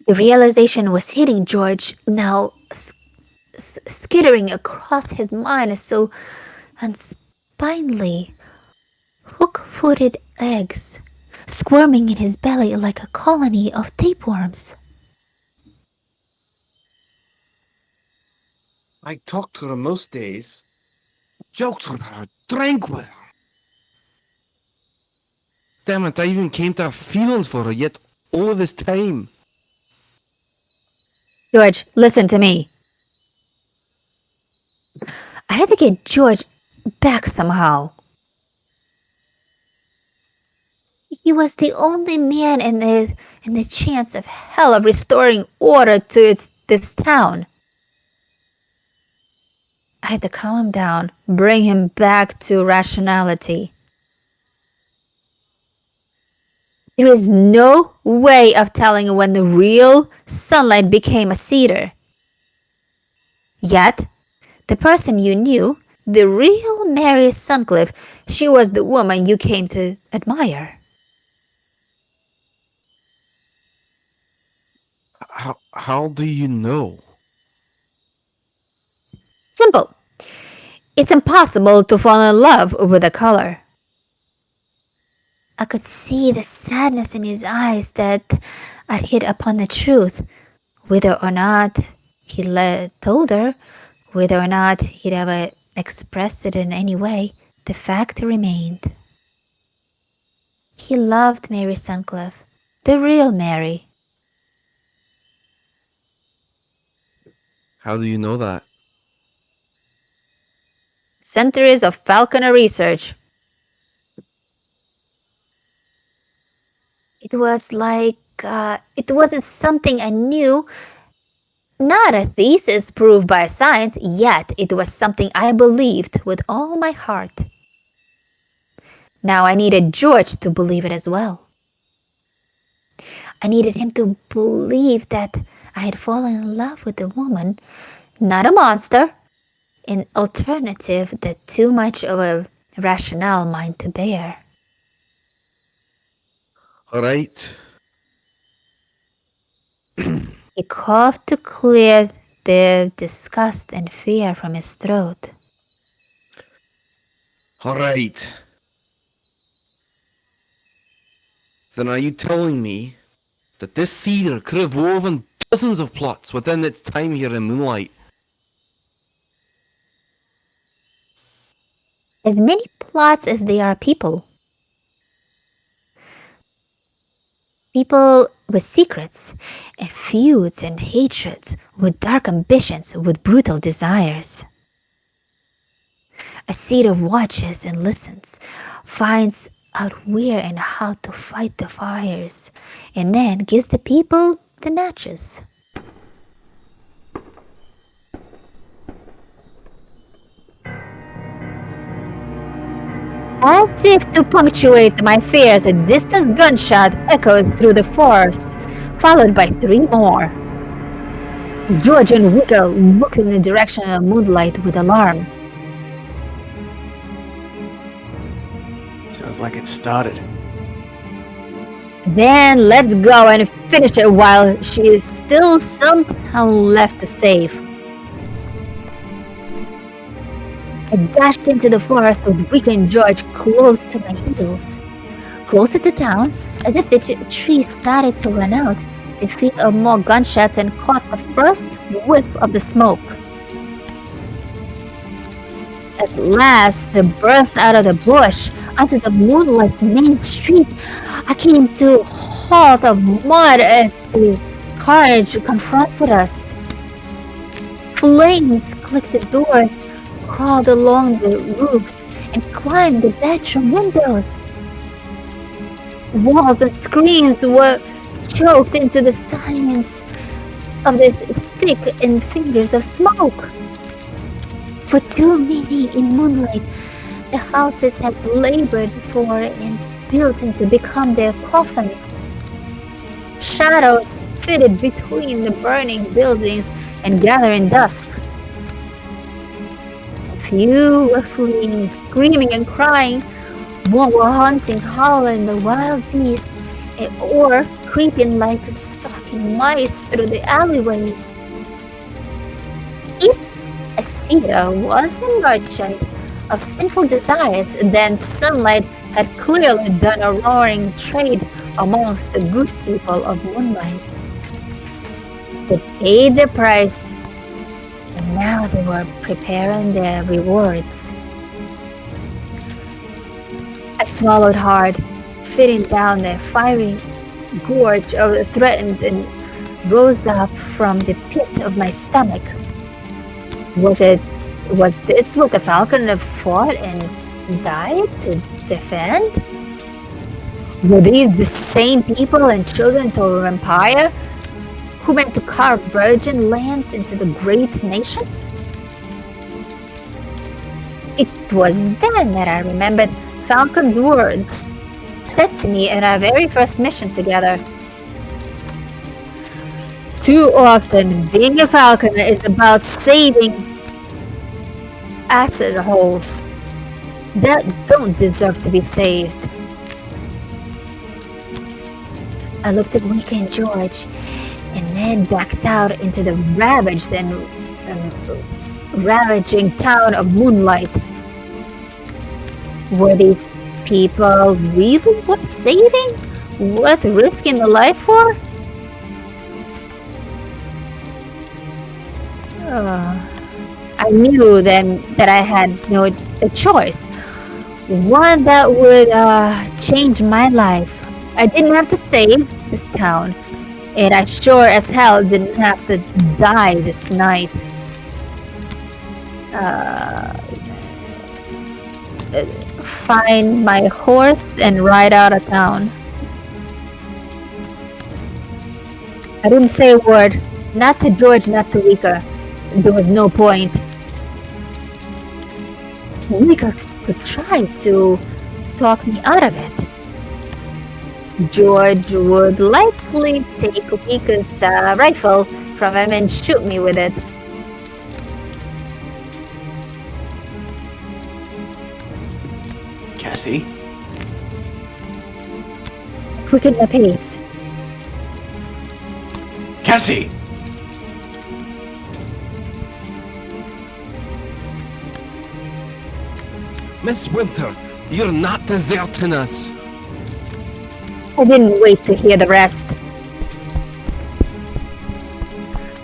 S2: The realization was hitting George now, skittering across his mind so unspinely. Hook-footed eggs, squirming in his belly like a colony of tapeworms.
S1: I talked to her most days, joked with her, drank with her. Damn it, I even came to have feelings for her, yet all this time.
S2: George, listen to me. I had to get George back somehow. He was the only man in the chance of hell of restoring order to this town. I had to calm him down, bring him back to rationality. There is no way of telling when the real Sunlight became a cedar. Yet, the person you knew, the real Mary Suncliffe, she was the woman you came to admire.
S1: How do you know?
S2: Simple. It's impossible to fall in love with a color. I could see the sadness in his eyes that I'd hit upon the truth. Whether or not he told her, whether or not he'd ever expressed it in any way, the fact remained. He loved Mary Suncliffe, the real Mary.
S1: How do you know that?
S2: Centuries of Falconer research. It was like, it wasn't something I knew, not a thesis proved by science, yet it was something I believed with all my heart. Now I needed George to believe it as well. I needed him to believe that I had fallen in love with a woman, not a monster, an alternative that too much of a rationale mind to bear.
S1: All right.
S2: He coughed to clear the disgust and fear from his throat.
S1: All right. Then are you telling me that this cedar could have woven dozens of plots within its time here in Moonlight?
S2: As many plots as there are people. People with secrets and feuds and hatreds, with dark ambitions, with brutal desires. A cedar watches and listens, finds out where and how to fight the fires, and then gives the people the matches. As if to punctuate my fears, a distant gunshot echoed through the forest, followed by 3 more. George and Weka looked in the direction of Moonlight with alarm.
S4: Sounds like it started.
S2: Then let's go and finish it while she is still somehow left to save. I dashed into the forest with Weka and George close to my heels. Closer to town, as if the trees started to run out, the feet of more gunshots and caught the first whiff of the smoke. At last, they burst out of the bush onto the Moonlight's main street. I came to a halt of mud as the carnage confronted us. Flames clicked the doors, crawled along the roofs, and climbed the bedroom windows. Walls and screens were choked into the silence of the thick and fingers of smoke. For too many in Moonlight, the houses had labored for and built to become their coffins. Shadows fitted between the burning buildings and gathering dusk. A few were fleeing, screaming and crying. More were hunting, howling the wild beasts, or creeping like stalking mice through the alleyways. If Asita was a merchant of sinful desires, then Sunlight had clearly done a roaring trade amongst the good people of Moonlight. They paid their price, and now they were preparing their rewards. I swallowed hard, fitting down the fiery gorge of the threatened and rose up from the pit of my stomach. Was this what the Falconer fought and died to defend? Were these the same people and children of our empire who meant to carve virgin lands into the great nations? It was then that I remembered Falcon's words said to me in our very first mission together. Too often, being a Falconer is about saving acid holes that don't deserve to be saved. I looked at Weka and George, and then backed out into the ravaged and ravaging town of Moonlight. Were these people really worth saving? Worth risking the life for? I knew then that I had no choice. One that would change my life. I didn't have to save this town, and I sure as hell didn't have to die this night. Find my horse and ride out of town. I didn't say a word, not to George, not to Weka. There was no point. Weka could try to talk me out of it. George would likely take Weka's rifle from him and shoot me with it.
S4: Cassie?
S2: Quicken my pace.
S4: Cassie!
S1: Miss Winter, you're not deserting us.
S2: I didn't wait to hear the rest.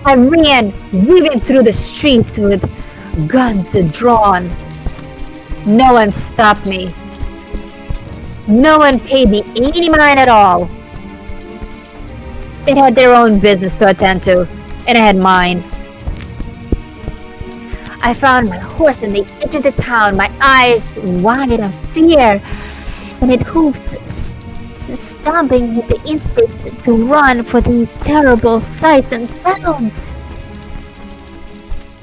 S2: I ran, weaving through the streets with guns drawn. No one stopped me. No one paid me any mind at all. They had their own business to attend to, and I had mine. I found my horse in the edge of the town, my eyes wide in fear, and it hoofs stomping with the instinct to run for these terrible sights and sounds.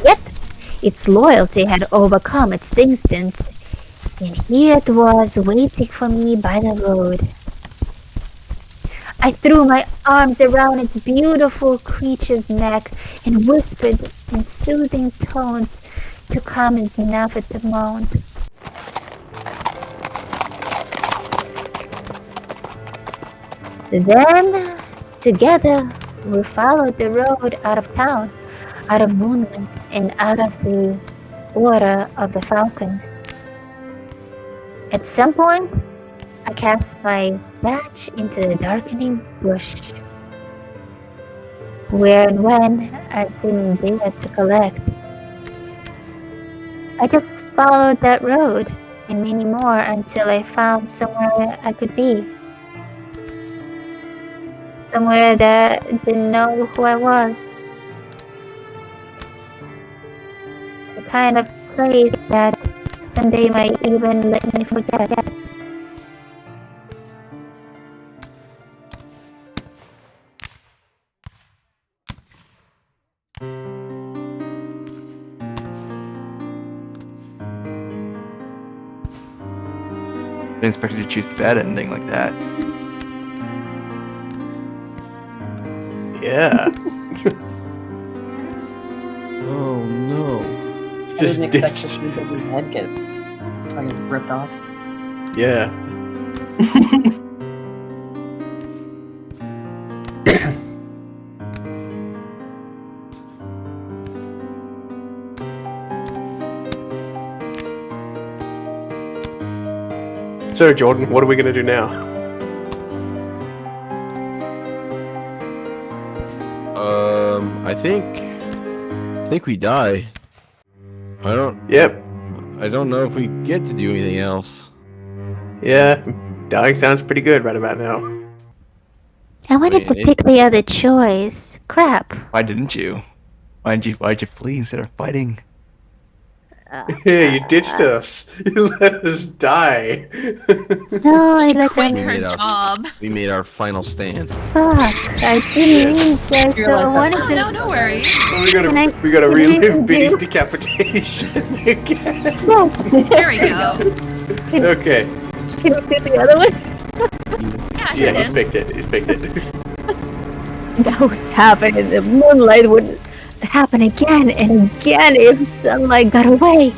S2: Yet, its loyalty had overcome its instincts, And here it was, waiting for me by the road. I threw my arms around its beautiful creature's neck and whispered in soothing tones to calm its nervous moan. Then, together, we followed the road out of town, out of Moonlight, and out of the water of the Falcon. At some point, I cast my badge into the darkening bush, where and when I didn't dare to collect. I just followed that road and many more until I found somewhere I could be. Somewhere that didn't know who I was. The kind of place that someday might even let me forget.
S1: I didn't expect you to choose the bad ending like that.
S4: Yeah.
S1: Oh no.
S4: Just
S3: I didn't expect to
S4: ditched.
S3: see his head get fucking ripped off.
S4: Yeah. So, Jordan, what are we going to do now?
S1: I think we die.
S4: Yep.
S1: I don't know if we get to do anything else.
S4: Yeah. Dying sounds pretty good right about now.
S2: I wanted to
S1: Wait.
S2: pick the other choice. Crap.
S1: Why didn't you? Why'd you flee instead of fighting?
S4: Yeah, you ditched us. You let us die.
S2: No, I
S5: She
S2: let
S5: quit
S2: them.
S5: her
S1: made up.
S5: job.
S1: We made our final stand.
S2: Fuck. I didn't mean to.
S3: You're
S2: I
S3: like,
S2: wanted
S5: Oh,
S2: to.
S5: no, no worries.
S4: we
S2: Can I-
S4: gotta
S2: can I
S4: relive
S2: do-
S4: Biddy's decapitation again.
S2: No.
S5: There we go.
S4: Okay.
S2: Can you do the other one?
S5: Yeah,
S4: Yeah,
S5: here
S4: he's
S5: it is.
S4: picked it. He's picked it.
S2: That was happening. The moonlight would happen again and again if sunlight got away.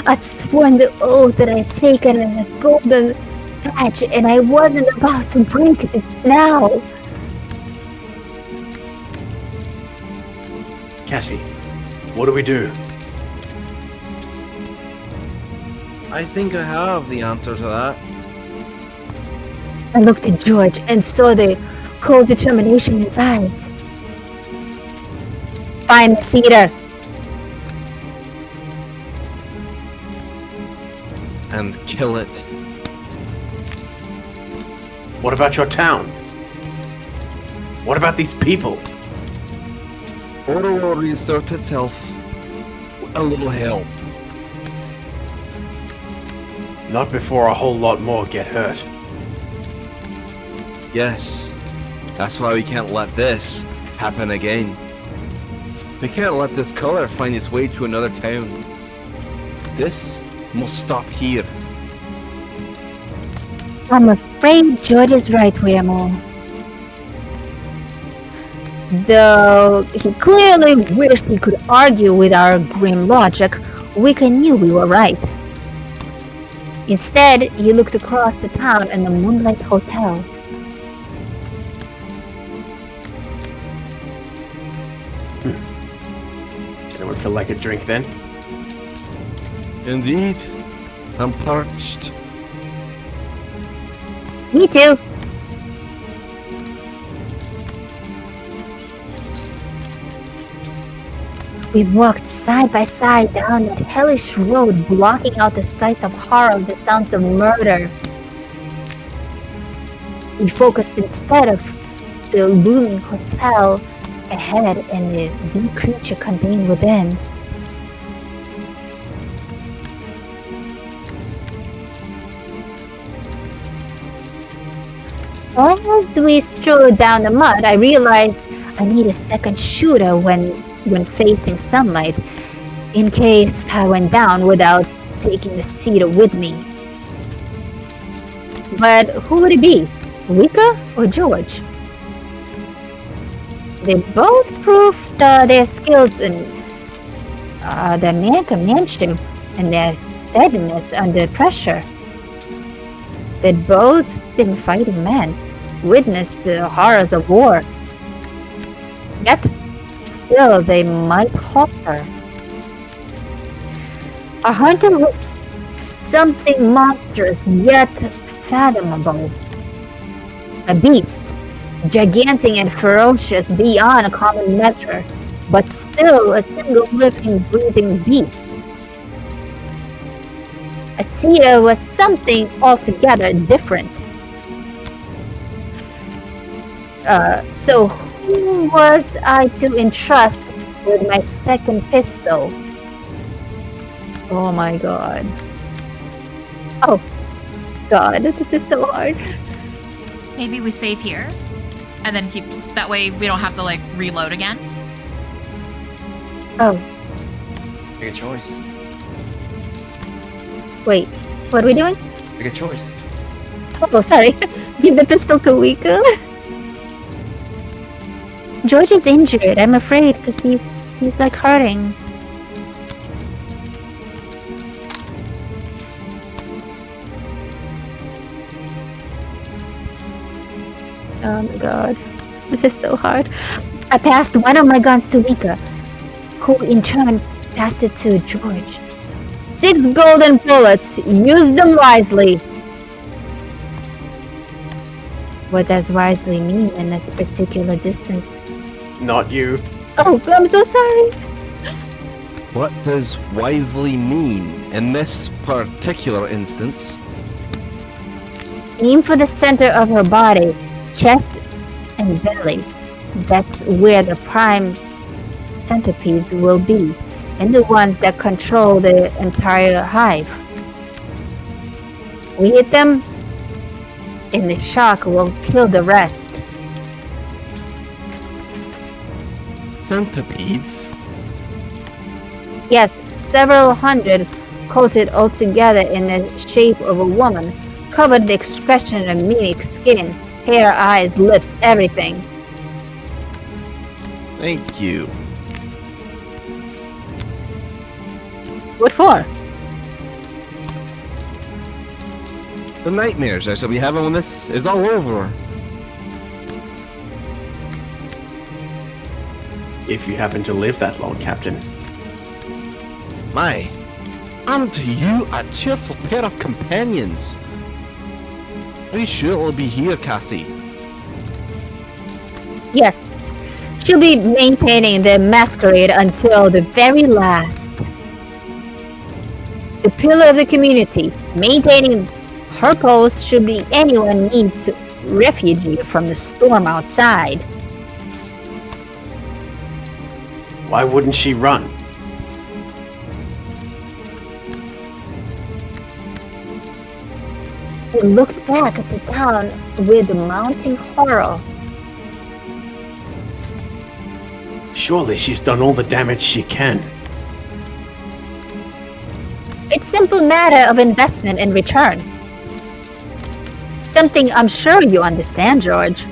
S2: I'd sworn the oath that I'd taken in the golden patch, and I wasn't about to break it now.
S4: Cassie, what do we do?
S1: I think I have the answer to that.
S2: I looked at George and saw the cold determination in his eyes. Find the cedar.
S1: And kill it.
S4: What about your town? What about these people?
S1: Order will reassert itself. A little help.
S4: Not before a whole lot more get hurt.
S1: Yes. That's why we can't let this happen again. We can't let this color find its way to another town. This must stop here.
S2: I'm afraid George is right, Wiremu. Though he clearly wished he could argue with our grim logic, Weka knew we were right. Instead, he looked across the town and the Moonlight Hotel.
S4: Anyone feel like a drink then?
S1: Indeed. I'm parched.
S2: Me too. We walked side by side down that hellish road, blocking out the sight of horror, the sounds of murder. We focused instead of the looming hotel ahead and the creature contained within. As we strode down the mud, I realized I need a second shooter when facing sunlight, in case I went down without taking the seat with me. But who would it be? Weka or George? They both proved their skills in their manship and their steadiness under pressure. They'd both been fighting men, witnessed the horrors of war. Yet, still they might falter. A hunter was something monstrous yet fathomable. A beast, gigantic and ferocious beyond a common measure, but still a single living, breathing beast. A cedar was something altogether different. So who was I to entrust with my second pistol? Oh my god. Oh god, this is so hard.
S5: Maybe we save here, and then keep. That way we don't have to like reload again.
S2: Oh,
S1: Make a choice.
S2: wait. What are we doing?
S1: Make a choice.
S2: Oh, sorry. Give the pistol to Weka. George is injured, I'm afraid, because he's like hurting. Oh my god. This is so hard. I passed one of my guns to Weka, who in turn passed it to George. 6 golden bullets. Use them wisely. What does wisely mean in this particular distance?
S4: Not you.
S2: Oh, I'm so sorry.
S1: What does wisely mean in this particular instance?
S2: Aim for the center of her body, chest and belly. That's where the prime centipedes will be, and the ones that control the entire hive. We hit them, and the shock will kill the rest.
S1: Centipedes?
S2: Yes, several hundred coated all together in the shape of a woman, covered the expression of mimic skin, hair, eyes, lips, everything.
S1: Thank you.
S2: What for?
S1: The nightmares I shall be having when this is all over.
S4: If you happen to live that long, Captain.
S1: My, and to you a cheerful pair of companions. Are you sure it'll be here, Cassie?
S2: Yes, she'll be maintaining the masquerade until the very last. The pillar of the community, maintaining her post should be anyone need to refugee from the storm outside.
S4: Why wouldn't she run?
S2: We looked back at the town with mounting horror.
S4: Surely she's done all the damage she can.
S2: It's simple matter of investment and return. Something I'm sure you understand, George.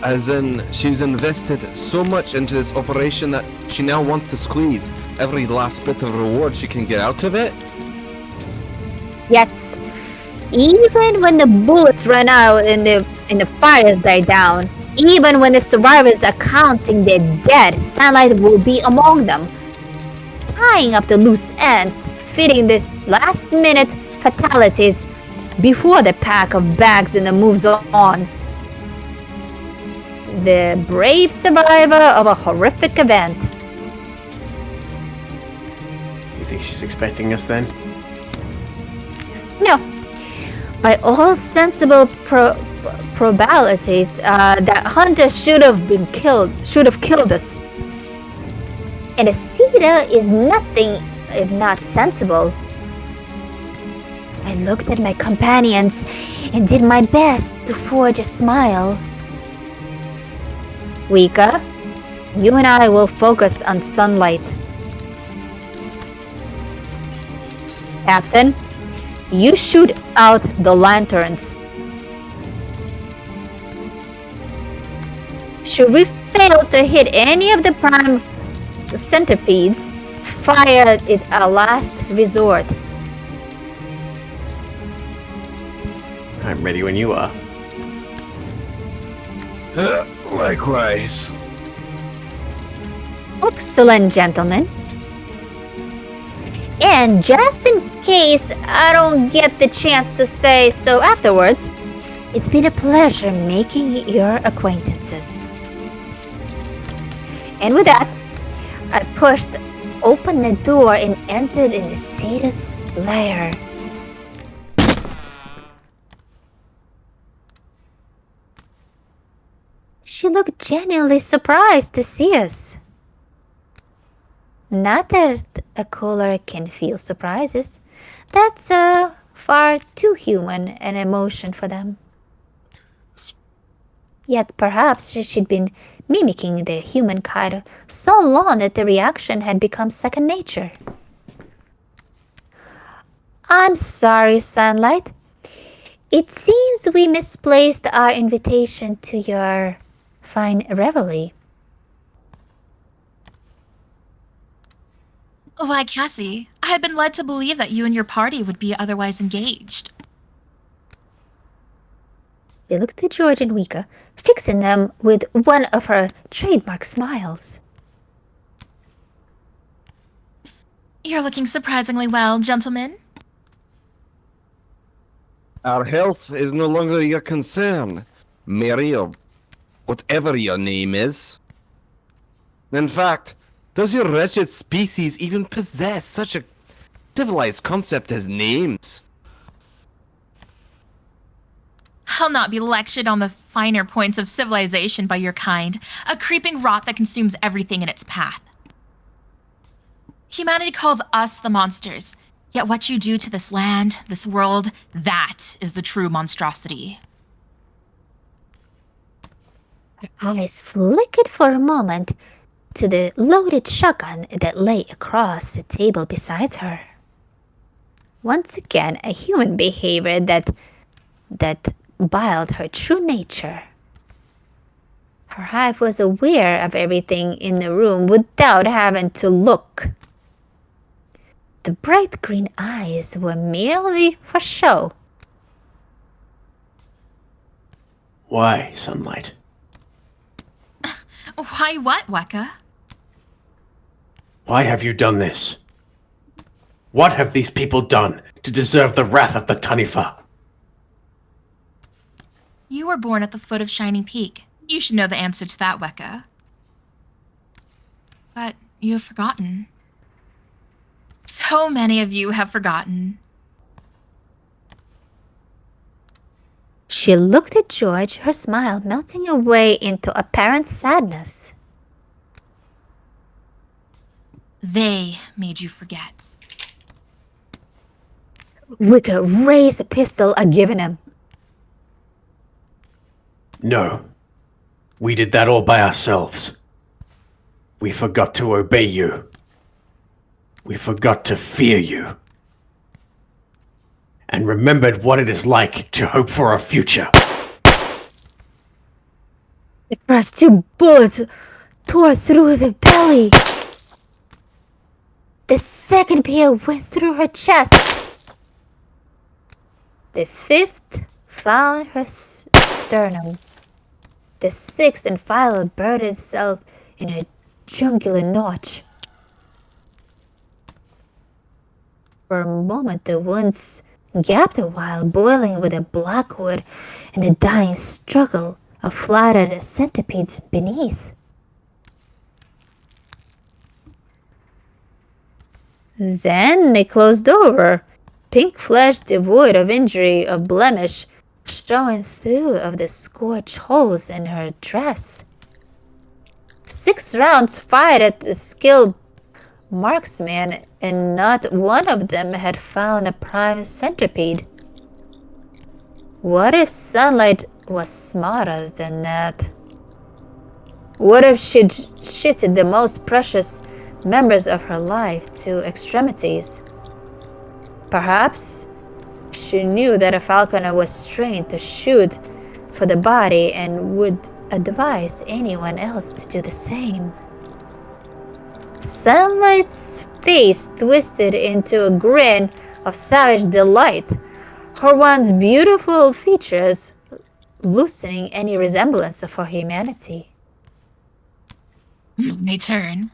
S1: As in, she's invested so much into this operation that she now wants to squeeze every last bit of reward she can get out of it?
S2: Yes. Even when the bullets run out and the fires die down, even when the survivors are counting their dead, Cyanide will be among them, tying up the loose ends, fitting this last-minute fatalities before the pack of bags and the moves on. The brave survivor of a horrific event.
S4: You think she's expecting us then?
S2: No. By all sensible probabilities, that hunter should have killed us. And the cedar is nothing if not sensible. I looked at my companions and did my best to forge a smile. Weka, you and I will focus on sunlight. Captain. You shoot out the lanterns. Should we fail to hit any of the prime centipedes, fire it a last resort.
S4: I'm ready when you are.
S1: Likewise.
S2: Excellent, gentlemen. And just in case I don't get the chance to say so afterwards, it's been a pleasure making your acquaintances. And with that, I pushed open the door and entered Nisida's lair. She looked genuinely surprised to see us. Not that a cooler can feel surprises. That's far too human an emotion for them. Yet perhaps she'd been mimicking the humankind so long that the reaction had become second nature. I'm sorry, Sunlight. It seems we misplaced our invitation to your fine reveille.
S5: Why, Cassie, I had been led to believe that you and your party would be otherwise engaged.
S2: She looked at George and Weka, fixing them with one of her trademark smiles.
S5: You're looking surprisingly well, gentlemen.
S1: Our health is no longer your concern, Mary, or whatever your name is. In fact, does your wretched species even possess such a civilized concept as names?
S5: I'll not be lectured on the finer points of civilization by your kind, a creeping rot that consumes everything in its path. Humanity calls us the monsters, yet what you do to this land, this world, that is the true monstrosity.
S2: Her eyes flickered for a moment to the loaded shotgun that lay across the table beside her. Once again, a human behavior that biled her true nature. Her hive was aware of everything in the room without having to look. The bright green eyes were merely for show.
S4: Why, Sunlight?
S5: Why what, Weka?
S4: Why have you done this? What have these people done to deserve the wrath of the Tanifa?
S5: You were born at the foot of Shining Peak. You should know the answer to that, Weka. But you have forgotten. So many of you have forgotten.
S2: She looked at George, her smile melting away into apparent sadness.
S5: They made you forget.
S2: Weka raised the pistol and given him.
S4: No. We did that all by ourselves. We forgot to obey you. We forgot to fear you. And remembered what it is like to hope for a future.
S2: The first two bullets tore through the belly. The second pair went through her chest. The fifth found her sternum. The sixth and final buried itself in her jugular notch. For a moment, the wounds gaped a while, boiling with the black wood and the dying struggle of flattered centipedes beneath. Then they closed over, pink flesh devoid of injury or blemish, showing through of the scorched holes in her dress. 6 rounds fired at the skilled marksman, and not one of them had found a prime centipede. What if Sunlight was smarter than that? What if she'd shitted the most precious members of her life to extremities? Perhaps she knew that a falconer was trained to shoot for the body and would advise anyone else to do the same. Sunlight's face twisted into a grin of savage delight, her once beautiful features loosening any resemblance of her humanity.
S5: My turn.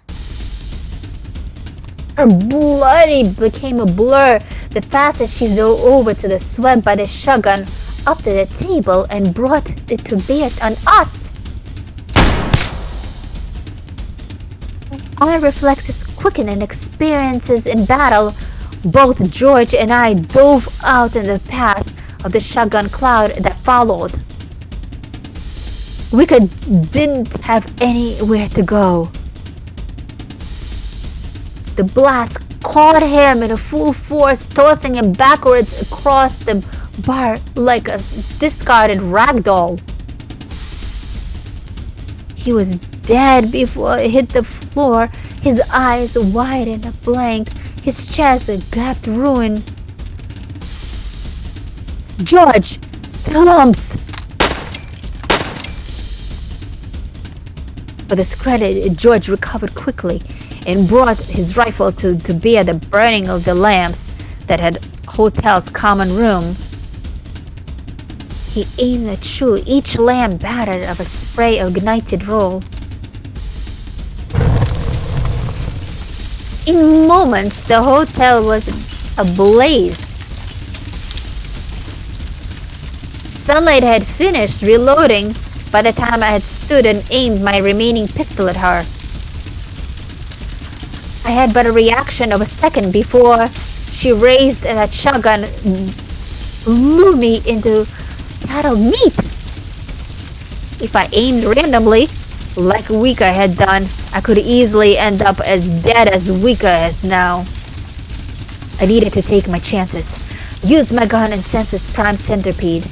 S2: Her bloody became a blur the fastest she dove over to the swept by the shotgun up to the table and brought it to bear on us. Our reflexes quickened and experiences in battle. Both George and I dove out in the path of the shotgun cloud that followed. Weka didn't have anywhere to go. The blast caught him in a full force, tossing him backwards across the bar like a discarded rag doll. He was dead before it hit the floor, his eyes wide and a blank, his chest a gaped ruin. George, the lumps! For this credit, George recovered quickly and brought his rifle to bear the burning of the lamps that had hotel's common room. He aimed at true, each lamp battered of a spray of ignited roll. In moments, the hotel was ablaze. Sunlight had finished reloading by the time I had stood and aimed my remaining pistol at her. I had but a reaction of a second before she raised that shotgun and blew me into cattle meat. If I aimed randomly, like Weka had done, I could easily end up as dead as Weka is now. I needed to take my chances, use my gun and sense its prime centipede.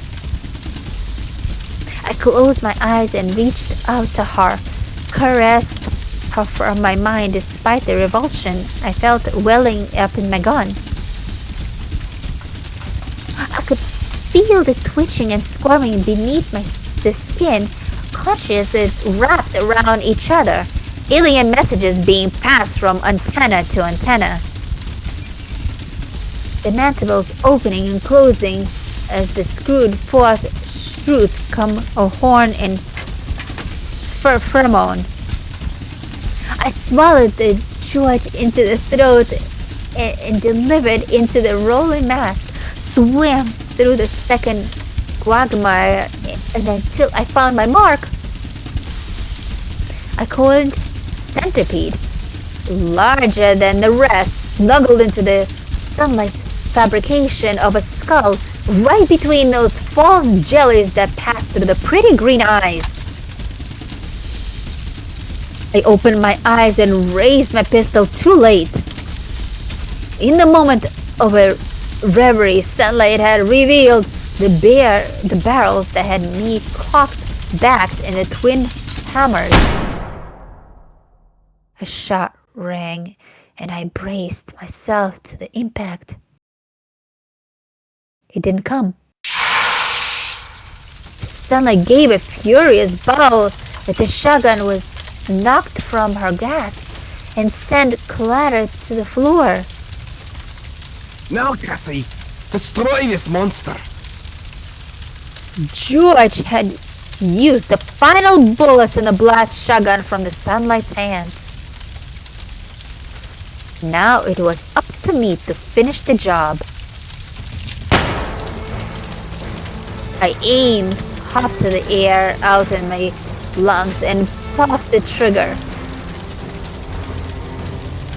S2: I closed my eyes and reached out to her, caressed her from my mind despite the revulsion I felt welling up in my gun. I could feel the twitching and squirming beneath the skin, conscious it wrapped around each other, alien messages being passed from antenna to antenna. The mandibles opening and closing as the screwed forth shoots come a horn and pheromone. I swallowed the George into the throat and delivered into the rolling mass, swam through the second quagmire and until I found my mark. I coiled centipede, larger than the rest, snuggled into the sunlight fabrication of a skull right between those false jellies that passed through the pretty green eyes. I opened my eyes and raised my pistol too late. In the moment of a reverie, sunlight had revealed the barrels that had me cocked back in the twin hammers. A shot rang, and I braced myself to the impact. It didn't come. Sunlight gave a furious bow, but the shotgun was knocked from her grasp and sent clatter to the floor.
S1: Now, Cassie, destroy this monster.
S2: George had used the final bullets in the blast shotgun from the Sunlight's hands. Now it was up to me to finish the job. I aimed, huffed the air out in my lungs and puffed the trigger.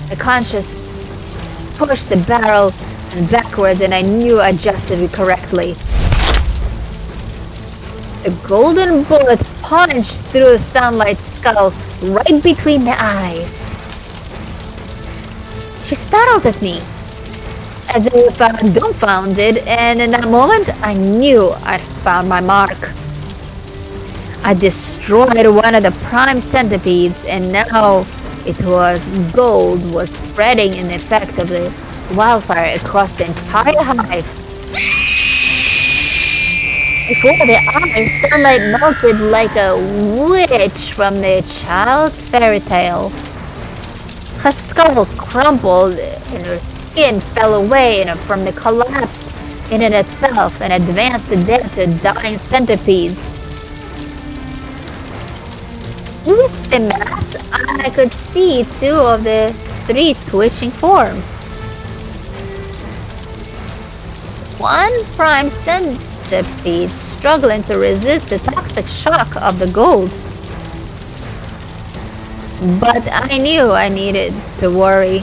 S2: My conscience pushed the barrel backwards and I knew I adjusted it correctly. The golden bullet punched through the Sunlight's skull right between the eyes. She startled at me, as if dumbfounded, and in that moment I knew I'd found my mark. I destroyed one of the prime centipedes, and now it was gold was spreading in the effect of the wildfire across the entire hive. Before their eyes, sunlight melted like a witch from the child's fairy tale. Her skull crumbled and her skin fell away from the collapse in it itself and advanced the dead to dying centipedes. With the mass, I could see 2 of the 3 twitching forms. One prime centipede struggling to resist the toxic shock of the gold. But I knew I needed to worry.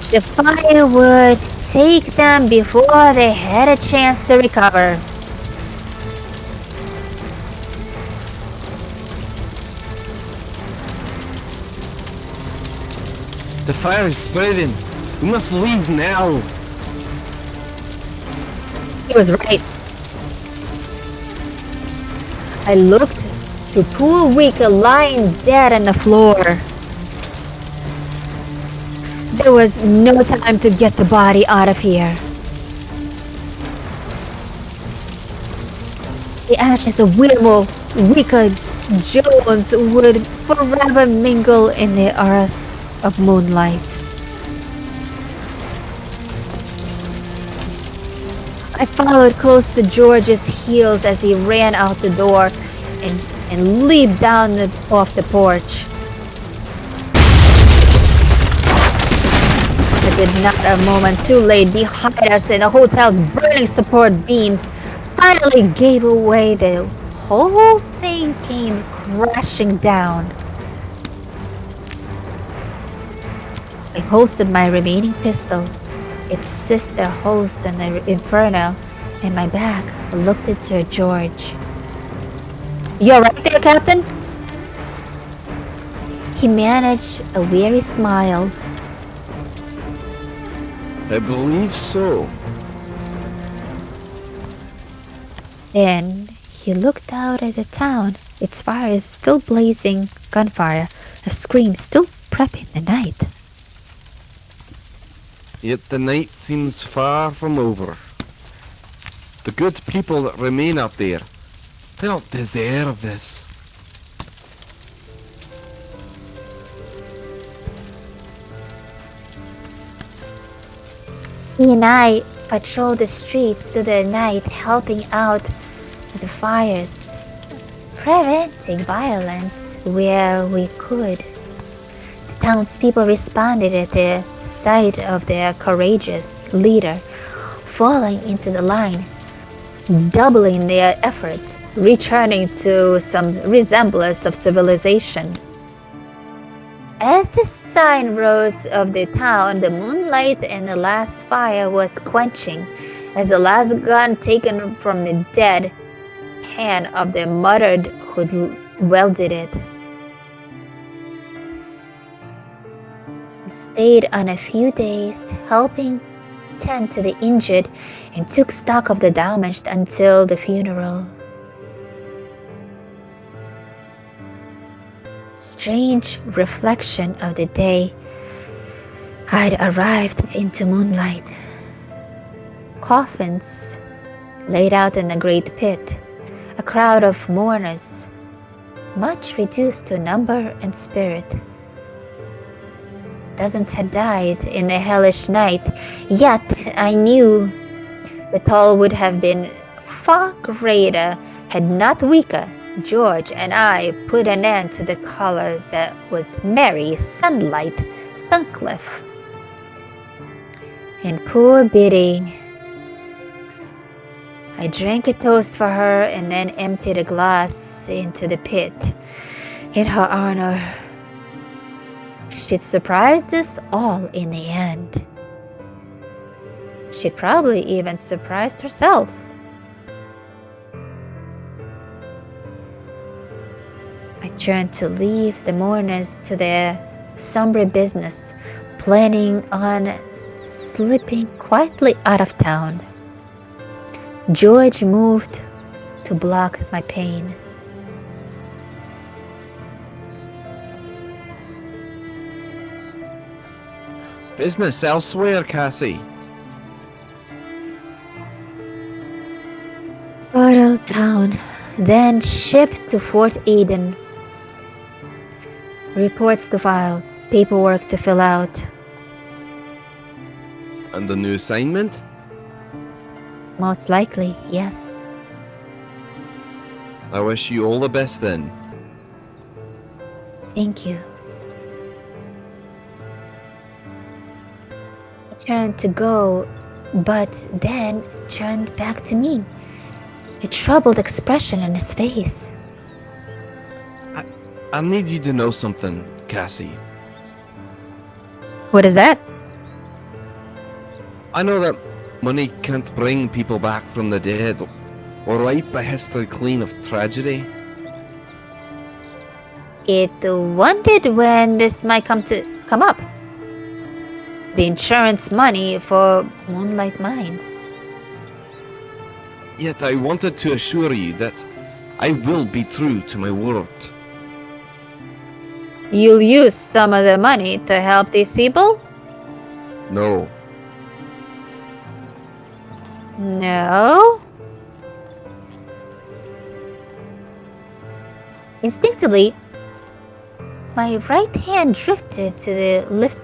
S2: The fire would take them before they had a chance to recover.
S1: The fire is spreading. We must leave now.
S2: He was right. I looked to poor Weka lying dead on the floor. There was no time to get the body out of here. The ashes of Wiremu, Weka, Jones would forever mingle in the earth of Moonlight. I followed close to George's heels as he ran out the door and leaped down off the porch. But not a moment too late, behind us and the hotel's burning support beams finally gave away. The whole thing came crashing down. I holstered my remaining pistol, its sister host in the inferno, in my back. I looked into George. "You're right there, Captain?" He managed a weary smile.
S1: I believe so.
S2: Then he looked out at the town. Its fire is still blazing, gunfire, a scream still prepping the night.
S1: Yet the night seems far from over. The good people that remain out there, they don't deserve this.
S2: He and I patrolled the streets through the night, helping out with the fires, preventing violence where we could. The townspeople responded at the sight of their courageous leader falling into the line, doubling their efforts, returning to some resemblance of civilization. As the sun rose of the town, the moonlight and the last fire was quenching, as the last gun taken from the dead hand of the muttered who wielded it. I stayed on a few days, helping tend to the injured and took stock of the damaged until the funeral. Strange reflection of the day, I'd arrived into Moonlight. Coffins laid out in the great pit, a crowd of mourners, much reduced to number and spirit. Dozens had died in the hellish night, yet I knew the toll would have been far greater had not Weka, George, and I put an end to the color that was merry sunlight, Suncliffe. And poor Biddy. I drank a toast for her and then emptied a glass into the pit in her honor. She'd surprise us all in the end. She'd probably even surprised herself. I turned to leave the mourners to their somber business, planning on slipping quietly out of town. George moved to block my pain.
S1: Business elsewhere, Cassie.
S2: Bottle Town, then shipped to Fort Eden. Reports to file, paperwork to fill out.
S1: And the new assignment?
S2: Most likely, yes.
S1: I wish you all the best then.
S2: Thank you. He turned to go, but then turned back to me. A troubled expression on his face.
S1: I need you to know something, Cassie.
S2: What is that?
S1: I know that money can't bring people back from the dead or wipe a history clean of tragedy.
S2: It wondered when this might come up. The insurance money for Moonlight Mine.
S1: Yet I wanted to assure you that I will be true to my word.
S2: You'll use some of the money to help these people?
S1: No.
S2: No? Instinctively, my right hand drifted to the lift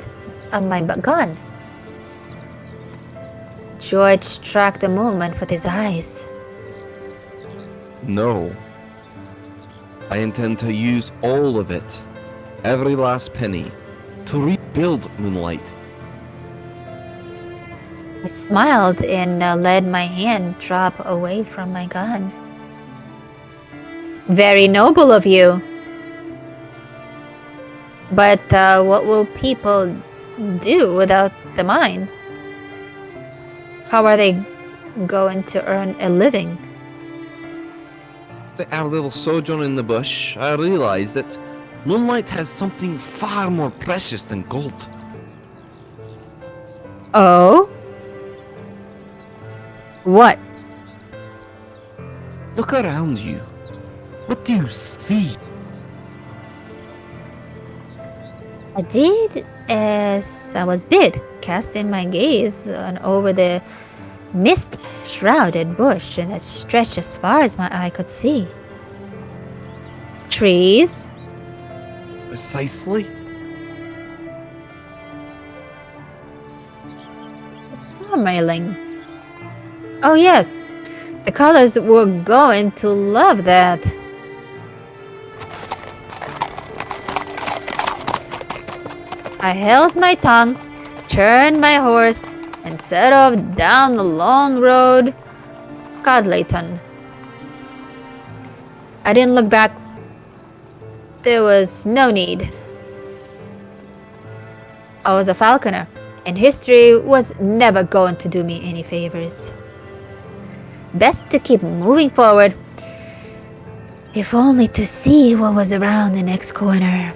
S2: of my gun. George tracked the movement with his eyes.
S1: No. I intend to use all of it, every last penny, to rebuild Moonlight.
S2: I smiled and let my hand drop away from my gun. Very noble of you. But what will people do without the mine? How are they going to earn a living?
S1: After our little sojourn in the bush, I realized that Moonlight has something far more precious than gold.
S2: Oh? What?
S1: Look around you. What do you see?
S2: I did as I was bid, casting my gaze on over the mist-shrouded bush that stretched as far as my eye could see. Trees,
S1: Precisely?
S2: summerling. Oh yes, the colors were going to love that. I held my tongue, turned my horse, and set off down the long road, Codlayton. I didn't look back. There was no need. I was a falconer, and history was never going to do me any favors. Best to keep moving forward, if only to see what was around the next corner.